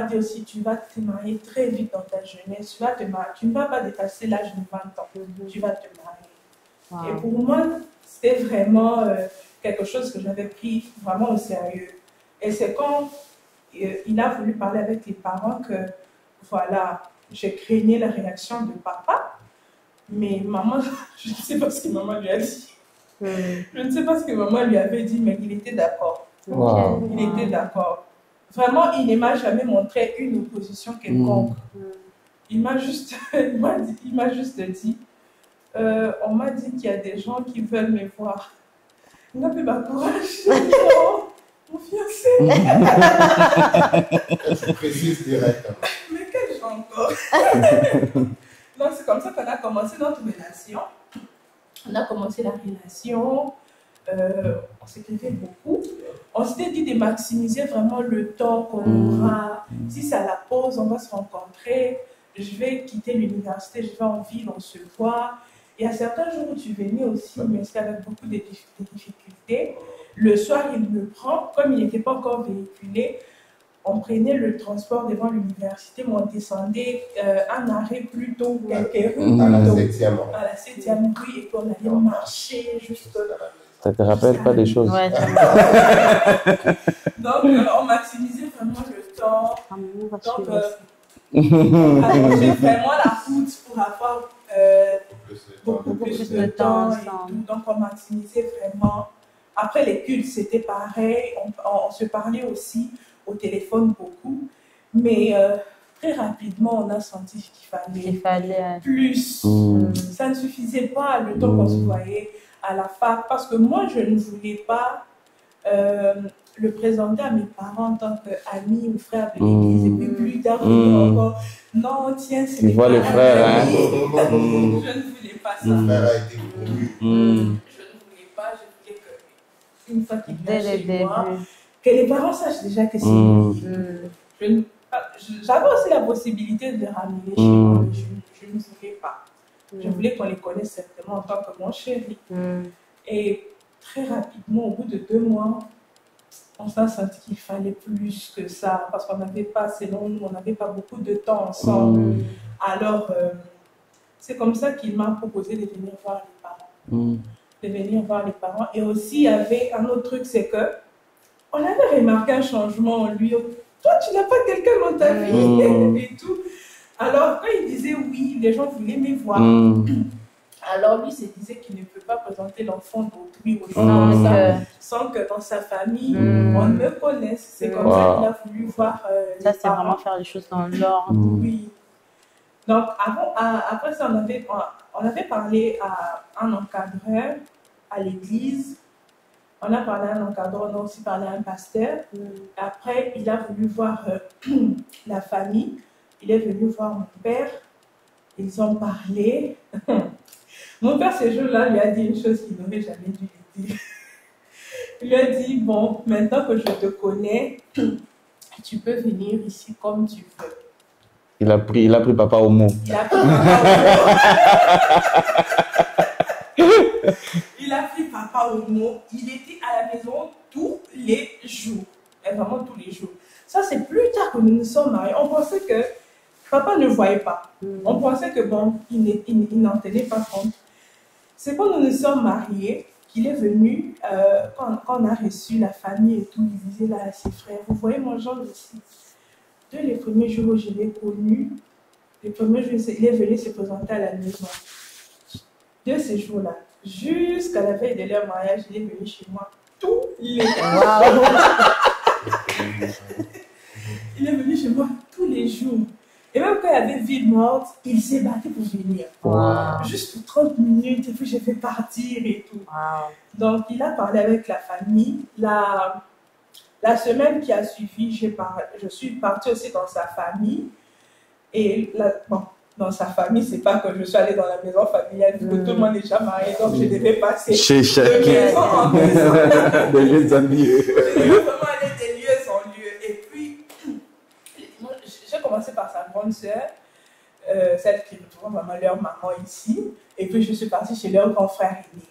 [SPEAKER 3] dit aussi, tu vas te marier très vite dans ta jeunesse. Tu ne vas pas dépasser l'âge de 20 ans. Tu vas te marier. Et pour moi, c'était vraiment quelque chose que j'avais pris vraiment au sérieux. Et c'est quand il a voulu parler avec les parents que, voilà, j'ai craignais la réaction de papa. Mais maman, je ne sais pas ce que maman lui a dit. Je ne sais pas ce que maman lui avait dit, mais il était d'accord. Il était d'accord. Vraiment, il ne m'a jamais montré une opposition quelconque. Il m'a juste dit, on m'a dit qu'il y a des gens qui veulent me voir. Il n'a plus ma courage. Mon fiancé.
[SPEAKER 4] Je précise directement.
[SPEAKER 3] Mais quel genre encore? Donc, c'est comme ça qu'on a commencé notre relation. On a commencé la relation. On s'écrivait beaucoup. On s'était dit de maximiser vraiment le temps qu'on aura. Si c'est à la pause, on va se rencontrer. Je vais quitter l'université, je vais en ville, on se voit. Et à certains jours où tu venais aussi, mais c'est avec beaucoup de difficultés. Le soir, il me prend, comme il n'était pas encore véhiculé, on prenait le transport devant l'université, mais on descendait un arrêt plus tôt, quelques rues
[SPEAKER 4] à la
[SPEAKER 3] plus tôt.
[SPEAKER 4] 7e.
[SPEAKER 3] À la 7e rue, et puis on allait marcher juste.
[SPEAKER 1] Ça te rappelle pas des choses?
[SPEAKER 2] Ouais,
[SPEAKER 3] donc, on maximisait vraiment le temps. Donc, on allongeait vraiment la route pour avoir beaucoup plus de temps. Et tout. Donc, on maximisait vraiment. Après les cultes, c'était pareil. On se parlait aussi au téléphone beaucoup. Mais très rapidement, on a senti qu'il fallait plus. Ça ne suffisait pas le temps qu'on se voyait à la fac. Parce que moi, je ne voulais pas le présenter à mes parents en tant qu'ami ou frère de l'église. Et puis plus tard, encore, non, tiens, c'est
[SPEAKER 1] tu vois le frère, hein?
[SPEAKER 3] Je ne voulais pas ça.
[SPEAKER 4] Le frère a été promu.
[SPEAKER 3] Je ne voulais pas, je voulais qu'une fois qu'il vient chez moi, que les parents sachent déjà que c'est lui. J'avais aussi la possibilité de les ramener chez moi, mais je ne voulais pas. Je voulais qu'on les connaisse certainement en tant que mon chéri. Et très rapidement, au bout de 2 mois, on s'est senti qu'il fallait plus que ça, parce qu'on n'avait pas, selon nous, on n'avait pas beaucoup de temps ensemble. Alors, c'est comme ça qu'il m'a proposé de venir voir les parents. Et aussi, il y avait un autre truc, c'est que on avait remarqué un changement en lui. Toi, tu n'as pas quelqu'un dans ta vie et tout. Alors, quand il disait oui, les gens voulaient me voir. Alors lui se disait qu'il ne peut pas présenter l'enfant d'autrui au sans que dans sa famille, on me connaisse. C'est comme ça qu'il a voulu voir
[SPEAKER 2] ça, c'est vraiment faire les choses dans l'ordre.
[SPEAKER 3] Oui. Donc, après ça, on avait parlé à un encadreur à l'église. On a parlé à un encadreur, on a aussi parlé à un pasteur. Après, il a voulu voir la famille. Il est venu voir mon père. Ils ont parlé. Mon père, ce jour-là, lui a dit une chose qu'il n'aurait jamais dû lui dire. Il lui a dit, bon, maintenant que je te connais, tu peux venir ici comme tu veux.
[SPEAKER 1] Il a pris papa au mot.
[SPEAKER 3] Il a pris papa au mot. Il a pris papa au mot. Il était à la maison tous les jours. Et vraiment tous les jours. Ça, c'est plus tard que nous nous sommes mariés. On pensait que papa ne voyait pas. On pensait que bon, il n'en tenait pas compte. C'est quand nous nous sommes mariés qu'il est venu, quand on a reçu la famille et tout, il disait là à ses frères, vous voyez mon genre ici. Dès les premiers jours où je l'ai connu, les premiers jours, il est venu se présenter à la maison. De ces jours-là, jusqu'à la veille de leur mariage, il est venu chez moi tous les jours. Il est venu chez moi tous les jours. Et même quand il y avait ville morte, il s'est battu pour venir. Juste pour 30 minutes, et puis je vais partir et tout. Donc, il a parlé avec la famille. La semaine qui a suivi, je suis partie aussi dans sa famille. Et dans sa famille, c'est pas que je suis allée dans la maison familiale, parce que tout le monde est déjà marié, donc je devais passer
[SPEAKER 1] chez chacun.
[SPEAKER 3] de maison en maison.
[SPEAKER 1] De lieu en lieu.
[SPEAKER 3] Je devais vraiment aller de lieu en lieu. Et puis, j'ai commencé par sa grande sœur, celle qui retrouve vraiment leur maman ici. Et puis, je suis partie chez leur grand frère aîné.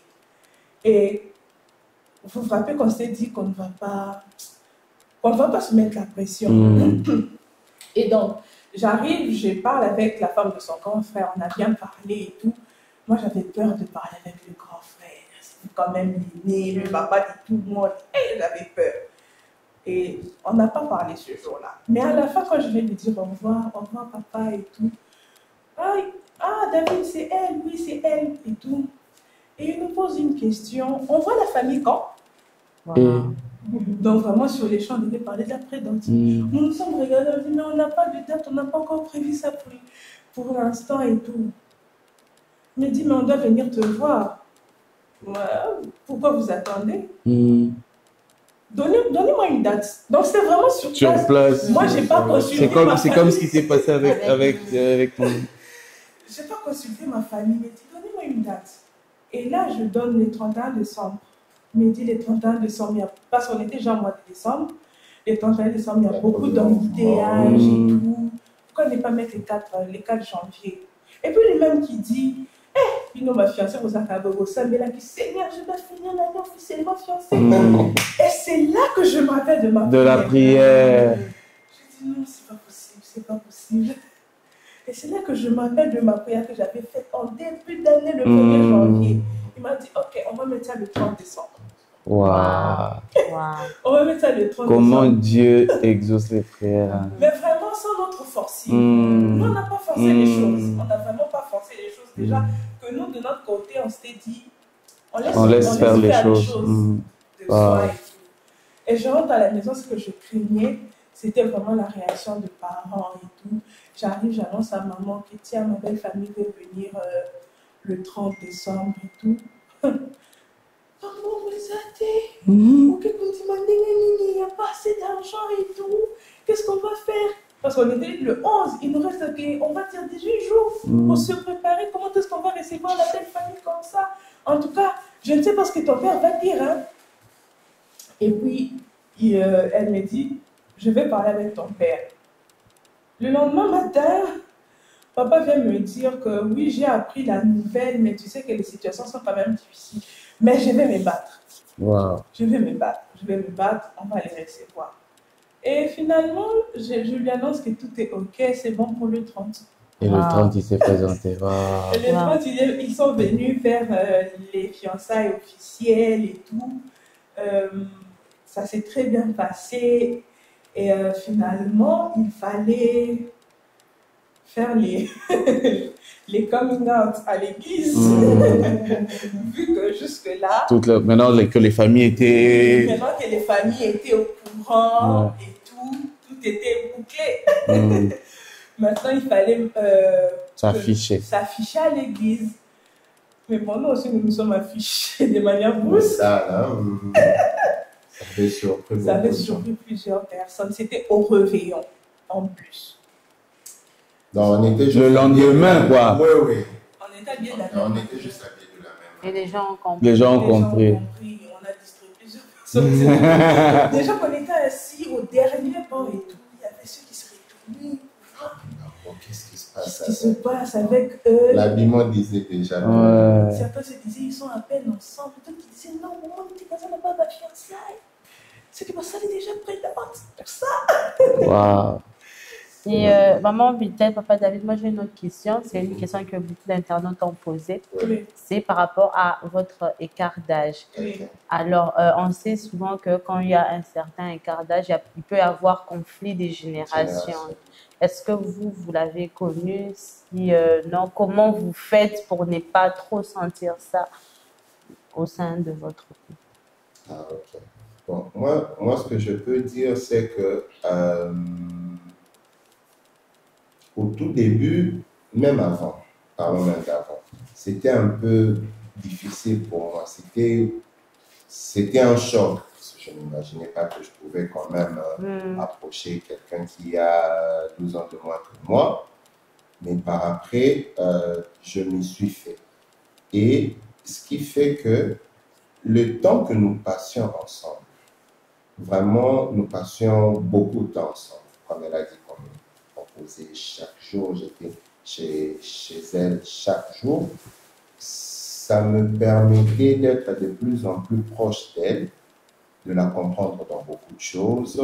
[SPEAKER 3] Et vous vous rappelez qu'on s'est dit qu'on ne va pas se mettre la pression. Et donc, j'arrive, je parle avec la femme de son grand frère, on a bien parlé et tout. Moi, j'avais peur de parler avec le grand frère. C'était quand même l'aîné, le papa de tout le monde. Et j'avais peur. Et on n'a pas parlé ce jour-là. Mais à la fin, quand je vais lui dire au revoir papa et tout. Ah, David, c'est elle, oui, c'est elle et tout. Et il nous pose une question. On voit la famille quand? Donc vraiment sur les champs, on devait parler d'après-date. Nous nous sommes regardés, on dit mais on n'a pas de date, on n'a pas encore prévu ça pour l'instant et tout. Il me dit mais on doit venir te voir. Pourquoi vous attendez? Donnez-moi une date. Donc c'est vraiment sur place. Moi j'ai pas consulté ma famille.
[SPEAKER 1] C'est comme ce qui s'est passé avec ton...
[SPEAKER 3] J'ai pas consulté ma famille, mais dit donnez-moi une date. Et là je donne le 31 décembre. Il me dit les 31 décembre, parce qu'on était déjà au mois de décembre, les 31 décembre, il y a beaucoup d'embouteillages et tout. Pourquoi ne pas mettre les 4 janvier? Et puis lui-même qui dit, ma fiancée, vous avez mais là, qui Seigneur, je dois finir l'année officiellement fiancée. Et c'est là que je me rappelle de ma prière.
[SPEAKER 1] De la prière.
[SPEAKER 3] Je dis non, c'est pas possible. Et c'est là que je me rappelle de ma prière que j'avais faite en début d'année, le 1er janvier. Il m'a dit, ok, on va mettre ça le 30 décembre.
[SPEAKER 1] Waouh.
[SPEAKER 3] On va mettre ça le 30
[SPEAKER 1] Comment
[SPEAKER 3] décembre.
[SPEAKER 1] Dieu exauce les prières.
[SPEAKER 3] Mais vraiment sans notre forcing. Nous, on n'a pas forcé les choses. On n'a vraiment pas forcé les choses. Déjà, que nous, de notre côté, on s'était dit, on laisse faire les choses. De soi et tout. Et je rentre à la maison, ce que je craignais, c'était vraiment la réaction des parents et tout. J'arrive, j'annonce à maman que tiens, ma belle famille veut venir le 30 décembre et tout. Maman, vous êtes ok, il n'y a pas assez d'argent et tout. Qu'est-ce qu'on va faire? Parce qu'on était le 11, il nous reste, on va dire 18 jours pour se préparer. Comment est-ce qu'on va recevoir la belle famille comme ça? En tout cas, je ne sais pas ce que ton père va dire. Hein. Et puis, elle me dit, je vais parler avec ton père. Le lendemain matin, papa vient me dire que oui, j'ai appris la nouvelle, mais tu sais que les situations sont quand même difficiles. Mais je vais me battre.
[SPEAKER 1] Wow.
[SPEAKER 3] Je vais me battre, on va les recevoir. Et finalement, je lui annonce que tout est ok, c'est bon pour le 30.
[SPEAKER 1] Et le 30, il s'est présenté. Wow.
[SPEAKER 3] Et le 30, ils sont venus faire les fiançailles officielles et tout. Ça s'est très bien passé. Et finalement, il fallait faire les, les coming out à l'église. Vu que jusque-là,
[SPEAKER 1] Maintenant que les familles étaient...
[SPEAKER 3] Maintenant que les familles étaient au courant et tout était bouclé. Maintenant, il fallait
[SPEAKER 1] s'afficher
[SPEAKER 3] à l'église. Mais bon, nous aussi, nous nous sommes affichés de manière brousse.
[SPEAKER 4] Ça, là, ça fait
[SPEAKER 3] surpris plusieurs personnes. C'était au réveillon, en plus.
[SPEAKER 4] Non, on était juste
[SPEAKER 1] le lendemain, quoi.
[SPEAKER 4] Oui.
[SPEAKER 3] On était habillés de la même
[SPEAKER 4] On
[SPEAKER 3] manière.
[SPEAKER 4] était juste habillés de la même
[SPEAKER 2] Et les gens ont compris.
[SPEAKER 1] Les gens ont compris.
[SPEAKER 3] On a distrait plusieurs personnes. Déjà qu'on était assis au dernier banc et tout, il y avait ceux qui se retournaient.
[SPEAKER 4] Qu'est-ce qui se passe?
[SPEAKER 3] Qu'est-ce qui se passe avec eux?
[SPEAKER 4] L'habillement disait déjà.
[SPEAKER 3] Certains se disaient ils sont à peine ensemble. D'autres qui disaient non, maman n'était pas là bas de fiançailles. C'est que ça est déjà près d'avance pour ça.
[SPEAKER 1] Wow.
[SPEAKER 2] Et maman, peut-être, papa David, moi j'ai une autre question. C'est une question que beaucoup d'internautes ont posée.
[SPEAKER 3] Oui.
[SPEAKER 2] C'est par rapport à votre écart d'âge.
[SPEAKER 3] Oui.
[SPEAKER 2] Alors, on sait souvent que quand il y a un certain écart d'âge, il peut y avoir conflit des générations. Est-ce que vous l'avez connu? Si non, comment vous faites pour ne pas trop sentir ça au sein de votre couple?
[SPEAKER 4] Ah, ok. Bon, moi, ce que je peux dire, c'est que au tout début, même avant, c'était un peu difficile pour moi. C'était un choc. Parce que je n'imaginais pas que je pouvais quand même approcher quelqu'un qui a 12 ans de moins que moi. Mais par après, je m'y suis fait. Et ce qui fait que le temps que nous passions ensemble, vraiment, nous passions beaucoup de temps ensemble. Comme elle a dit, comme proposé chaque jour, j'étais chez elle chaque jour. Ça me permettait d'être de plus en plus proche d'elle, de la comprendre dans beaucoup de choses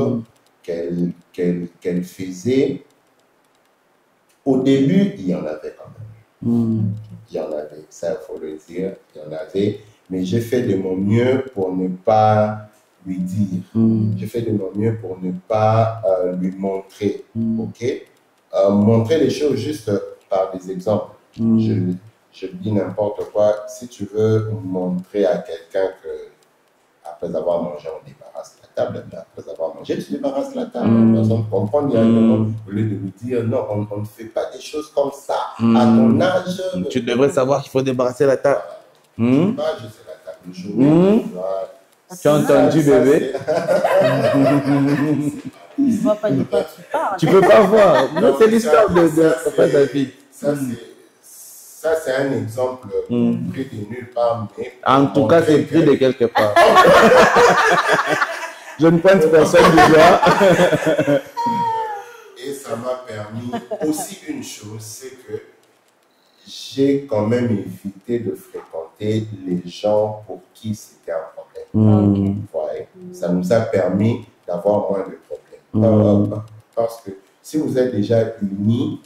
[SPEAKER 4] qu'elle faisait. Au début, il y en avait quand même. Il y en avait, ça il faut le dire, il y en avait. Mais j'ai fait de mon mieux pour ne pas lui dire. J'ai fait de mon mieux pour ne pas lui montrer. Ok? Montrer les choses juste par des exemples. Je dis n'importe quoi. Si tu veux montrer à quelqu'un que après avoir mangé, on débarrasse la table, mais après avoir mangé, tu débarrasses la table. La personne comprend directement au lieu de lui dire non, on ne fait pas des choses comme ça. À ton âge.
[SPEAKER 1] Tu devrais savoir qu'il faut débarrasser la table.
[SPEAKER 4] Je sais la table.
[SPEAKER 1] Tu as entendu, bébé?
[SPEAKER 2] Je ne vois pas de quoi tu parles.
[SPEAKER 1] Tu peux pas voir. Non, c'est l'histoire de papa David.
[SPEAKER 4] Ça, c'est un exemple pris de nulle part. Mais
[SPEAKER 1] en tout cas, c'est pris de quelque part. Je ne pointe personne du doigt.
[SPEAKER 4] Et ça m'a permis aussi une chose, c'est que j'ai quand même évité de fréquenter les gens pour qui c'était un problème. Ouais. Ça nous a permis d'avoir moins de problèmes. Parce que si vous êtes déjà unis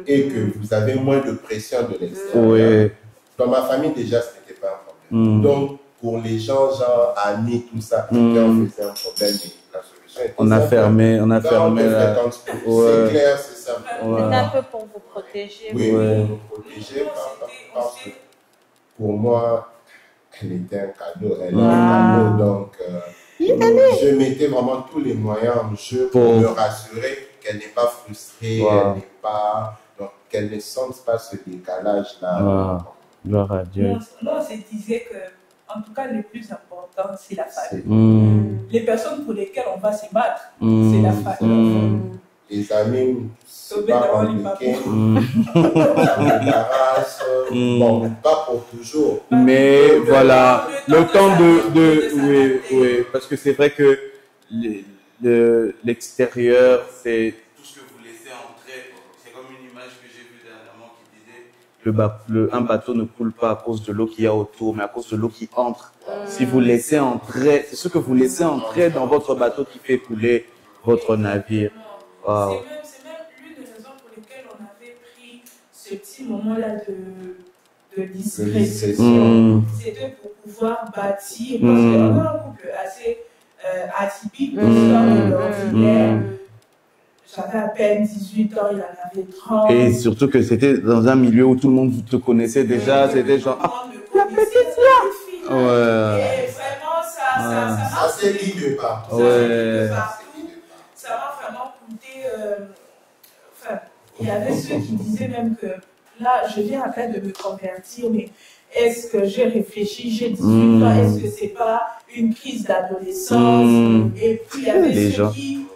[SPEAKER 4] et que vous avez moins de pression de l'extérieur, dans ma famille déjà, ce n'était pas un problème. Donc, pour les gens, genre amis, tout ça, on faisait un problème. La solution était
[SPEAKER 1] on a fermé la...
[SPEAKER 4] C'est clair, c'est ça.
[SPEAKER 2] C'était un peu pour vous protéger.
[SPEAKER 4] Oui, pour nous protéger. Parce que pour moi, elle était un cadeau. Elle est un cadeau. Donc, je mettais vraiment tous les moyens en jeu pour me rassurer qu'elle n'est pas frustrée, donc qu'elle ne sente pas ce décalage-là.
[SPEAKER 1] Gloire à Dieu.
[SPEAKER 3] Nous, on se disait que, en tout cas, le plus important, c'est la famille. Les personnes pour lesquelles on va se battre, c'est la famille.
[SPEAKER 4] Les amis, c'est pas compliqué. Ça me débarrasse. Bon, pas pour toujours.
[SPEAKER 1] Mais voilà, le temps oui, parce que c'est vrai que l'extérieur, c'est tout ce que vous laissez entrer. C'est comme une image que j'ai vue dernièrement qui disait un bateau ne coule pas à cause de l'eau qu'il y a autour, mais à cause de l'eau qui entre. Si vous laissez entrer, c'est ce que vous laissez entrer dans votre bateau qui fait couler votre navire. Wow.
[SPEAKER 3] C'est même l'une des raisons pour lesquelles on avait pris ce petit moment-là de discrétion. C'était pour pouvoir bâtir, parce qu'on a un couple assez atypique, de l'ordinaire. J'avais à peine 18 ans, il en avait 30.
[SPEAKER 1] Et surtout que c'était dans un milieu où tout le monde te connaissait déjà, c'était genre,
[SPEAKER 3] la petite là.
[SPEAKER 1] Ouais.
[SPEAKER 3] Et vraiment, ça
[SPEAKER 4] c'est ligne de partout.
[SPEAKER 1] Ouais.
[SPEAKER 3] Ça m'a vraiment coûté. Enfin, il y avait ceux qui disaient même que là, je viens à peine de me convertir, mais est-ce que j'ai réfléchi, j'ai 18 ans, est-ce que c'est pas une crise d'adolescence? Et puis il y avait ceux qui,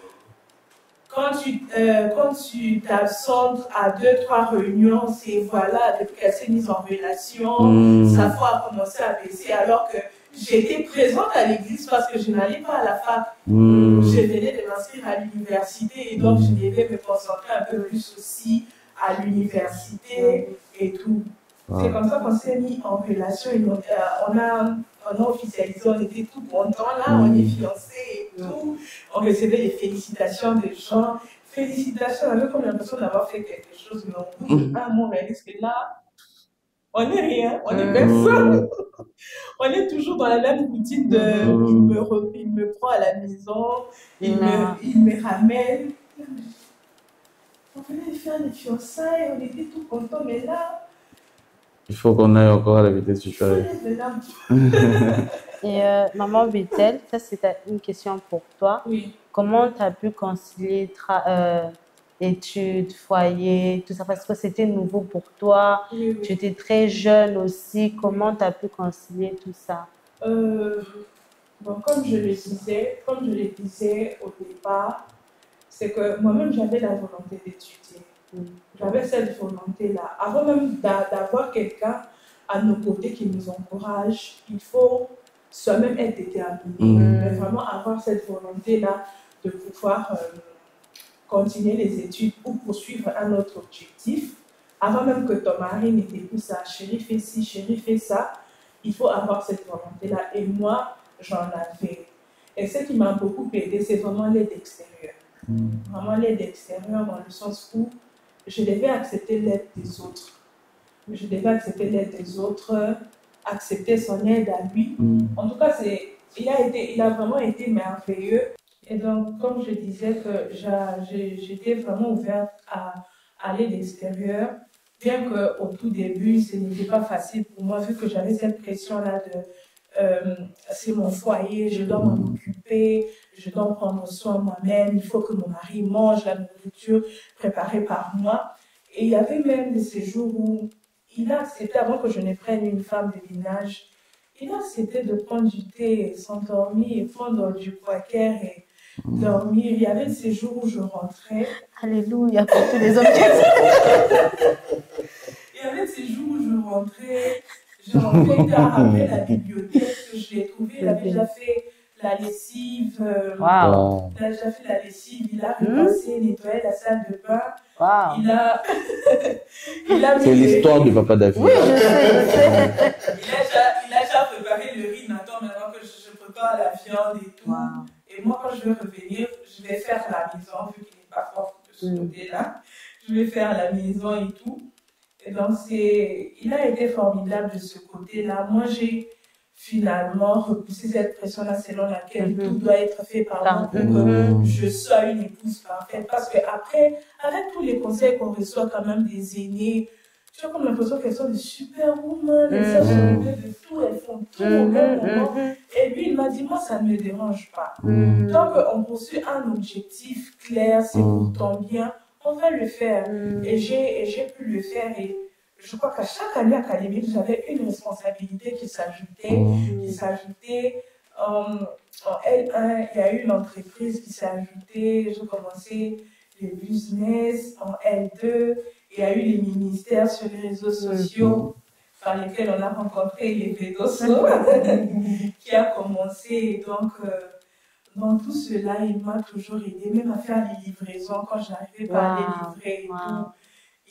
[SPEAKER 3] quand tu t'absentes à 2-3 réunions, c'est voilà, depuis qu'elle s'est mise en relation, sa foi a commencé à baisser, alors que j'étais présente à l'église parce que je n'allais pas à la fac. Je venais de m'inscrire à l'université et donc je devais me concentrer un peu plus aussi à l'université et tout. C'est comme ça qu'on s'est mis en relation. Et on a officialisé, on était tout contents là, on est fiancés et tout. On recevait des félicitations des gens. Félicitations, on avait comme l'impression d'avoir fait quelque chose, mais au bout d'un mois, on réalise que là, on n'est rien, on est personne. On est toujours dans la même routine de il me prend à la maison, il me ramène. On venait faire les fiançailles, on était tout contents, mais là.
[SPEAKER 1] Il faut qu'on aille encore à la vitesse supérieure.
[SPEAKER 2] Et maman Bethel, ça c'était une question pour toi.
[SPEAKER 3] Oui.
[SPEAKER 2] Comment tu as pu concilier études, foyer, tout ça, parce que c'était nouveau pour toi.
[SPEAKER 3] Oui.
[SPEAKER 2] Tu étais très jeune aussi. Comment tu as pu concilier tout ça?
[SPEAKER 3] Bon, comme je le disais au départ, c'est que moi-même j'avais la volonté d'étudier. J'avais cette volonté-là. Avant même d'avoir quelqu'un à nos côtés qui nous encourage, il faut soi-même être déterminé. Mais vraiment avoir cette volonté-là de pouvoir continuer les études ou poursuivre un autre objectif. Avant même que ton mari ne t'écoute ça, chérie fais ci, chérie fais ça, il faut avoir cette volonté-là. Et moi, j'en avais. Et ce qui m'a beaucoup aidé, c'est vraiment l'aide extérieure. Vraiment l'aide extérieure dans le sens où je devais accepter l'aide des autres. Je devais accepter l'aide des autres, accepter son aide à lui. En tout cas, il a vraiment été merveilleux. Et donc, comme je disais, que j'étais vraiment ouverte à l'aide extérieure, bien qu'au tout début, ce n'était pas facile pour moi, vu que j'avais cette pression-là de c'est mon foyer, je dois m'en occuper, je dois prendre soin moi-même, il faut que mon mari mange la nourriture préparée par moi. Et il y avait même ces jours où il a accepté, avant que je ne prenne une femme de ménage, il a accepté de prendre du thé, s'endormir, prendre du quaker et dormir. Il y avait ces jours où je rentrais.
[SPEAKER 2] Alléluia pour tous les hommes.
[SPEAKER 3] Il y avait ces jours où je rentrais tard après la bibliothèque, que je l'ai trouvé, il avait déjà fait la lessive. Il a déjà fait la lessive, il a repassé, nettoyé la salle de bain. Il a
[SPEAKER 1] c'est l'histoire de Papa David.
[SPEAKER 2] Oui, je sais.
[SPEAKER 3] Il a déjà préparé le riz, maintenant que je prépare la viande et tout. Et moi, quand je vais revenir, je vais faire la maison, vu qu'il n'est pas fort de ce côté-là. Je vais faire la maison et tout. Et donc, il a été formidable de ce côté-là. Moi, j'ai finalement repoussé cette pression-là selon laquelle tout doit être fait par moi pour que je sois une épouse parfaite. Parce qu'après, avec tous les conseils qu'on reçoit quand même des aînés, tu as comme l'impression qu'elles sont des superwomen, elles savent s'occuper de tout, elles font tout au même moment. Et lui, il m'a dit, moi, ça ne me dérange pas. Tant qu'on poursuit un objectif clair, c'est pour ton bien, on va le faire. Et j'ai pu le faire. Et je crois qu'à chaque année académique, j'avais une responsabilité qui s'ajoutait. En L1, il y a eu une entreprise qui s'est ajoutée. J'ai commencé le business. En L2, il y a eu les ministères sur les réseaux sociaux par lesquels on a rencontré les Védosos qui a commencé. Et donc, dans tout cela, il m'a toujours aidé, même à faire les livraisons. Quand je n'arrivais pas à les livrer et tout,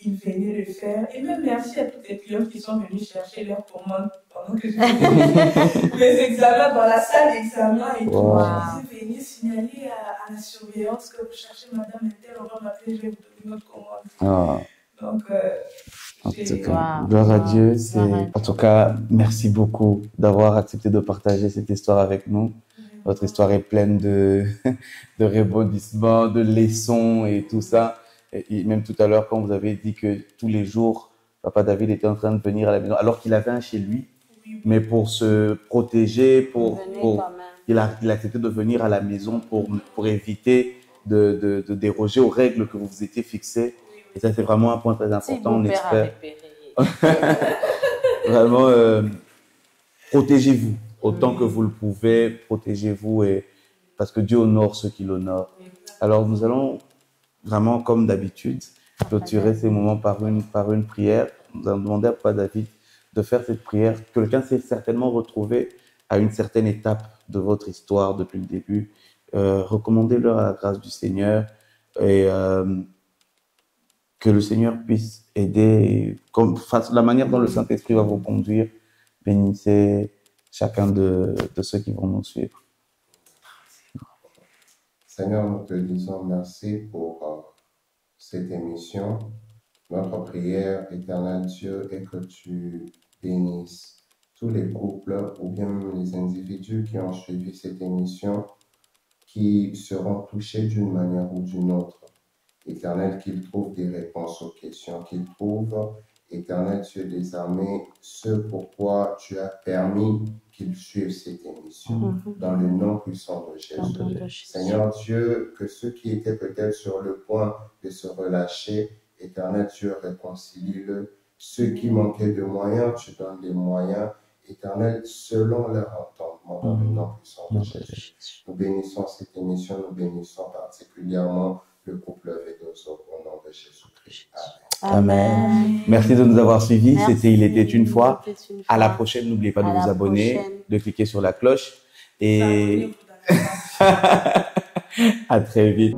[SPEAKER 3] il venait le faire. Et même merci à toutes les clientes qui sont venues chercher leurs commandes pendant que je faisais les examens dans la salle d'examen et tout. Je suis venue signaler à la surveillance que vous cherchez madame Intel, on va m'appeler, je vais vous donner notre commande. Donc,
[SPEAKER 1] en tout cas, gloire à Dieu. En tout cas, merci beaucoup d'avoir accepté de partager cette histoire avec nous. Votre histoire est pleine de, de rebondissements, de leçons et tout ça. Et même tout à l'heure, quand vous avez dit que tous les jours, Papa David était en train de venir à la maison, alors qu'il avait un chez lui, mais pour se protéger, il a accepté de venir à la maison pour éviter de déroger aux règles que vous vous étiez fixées. Et ça, c'est vraiment un point très important. On espère. Vraiment, protégez-vous autant que vous le pouvez. Protégez-vous parce que Dieu honore ceux qui l'honorent. Alors, nous allons vraiment, comme d'habitude, clôturer ces moments par une prière. Nous allons demander à Papa David de faire cette prière. Quelqu'un s'est certainement retrouvé à une certaine étape de votre histoire depuis le début. Recommandez-leur à la grâce du Seigneur et que le Seigneur puisse aider, la manière dont le Saint-Esprit va vous conduire. Bénissez chacun de ceux qui vont nous suivre.
[SPEAKER 4] Seigneur, nous te disons merci pour cette émission. Notre prière, éternel Dieu, est que tu bénisses tous les couples ou bien les individus qui ont suivi cette émission, qui seront touchés d'une manière ou d'une autre. Éternel, qu'ils trouvent des réponses aux questions, qu'ils trouvent, éternel Dieu des armées, ce pourquoi tu as permis qu'ils suivent cette émission, dans le nom puissant de Jésus. Seigneur Dieu, que ceux qui étaient peut-être sur le point de se relâcher, éternel Dieu, réconcilie-le. Ceux qui manquaient de moyens, tu donnes les moyens, éternel, selon leur entendement, dans le nom puissant de Jésus. Nous bénissons cette émission, nous bénissons particulièrement le couple Vedoso au nom de Jésus-Christ. Amen.
[SPEAKER 1] Amen. Merci de nous avoir suivis. C'était Il était une fois. À la prochaine, n'oubliez pas de vous abonner, de cliquer sur la cloche et à très vite.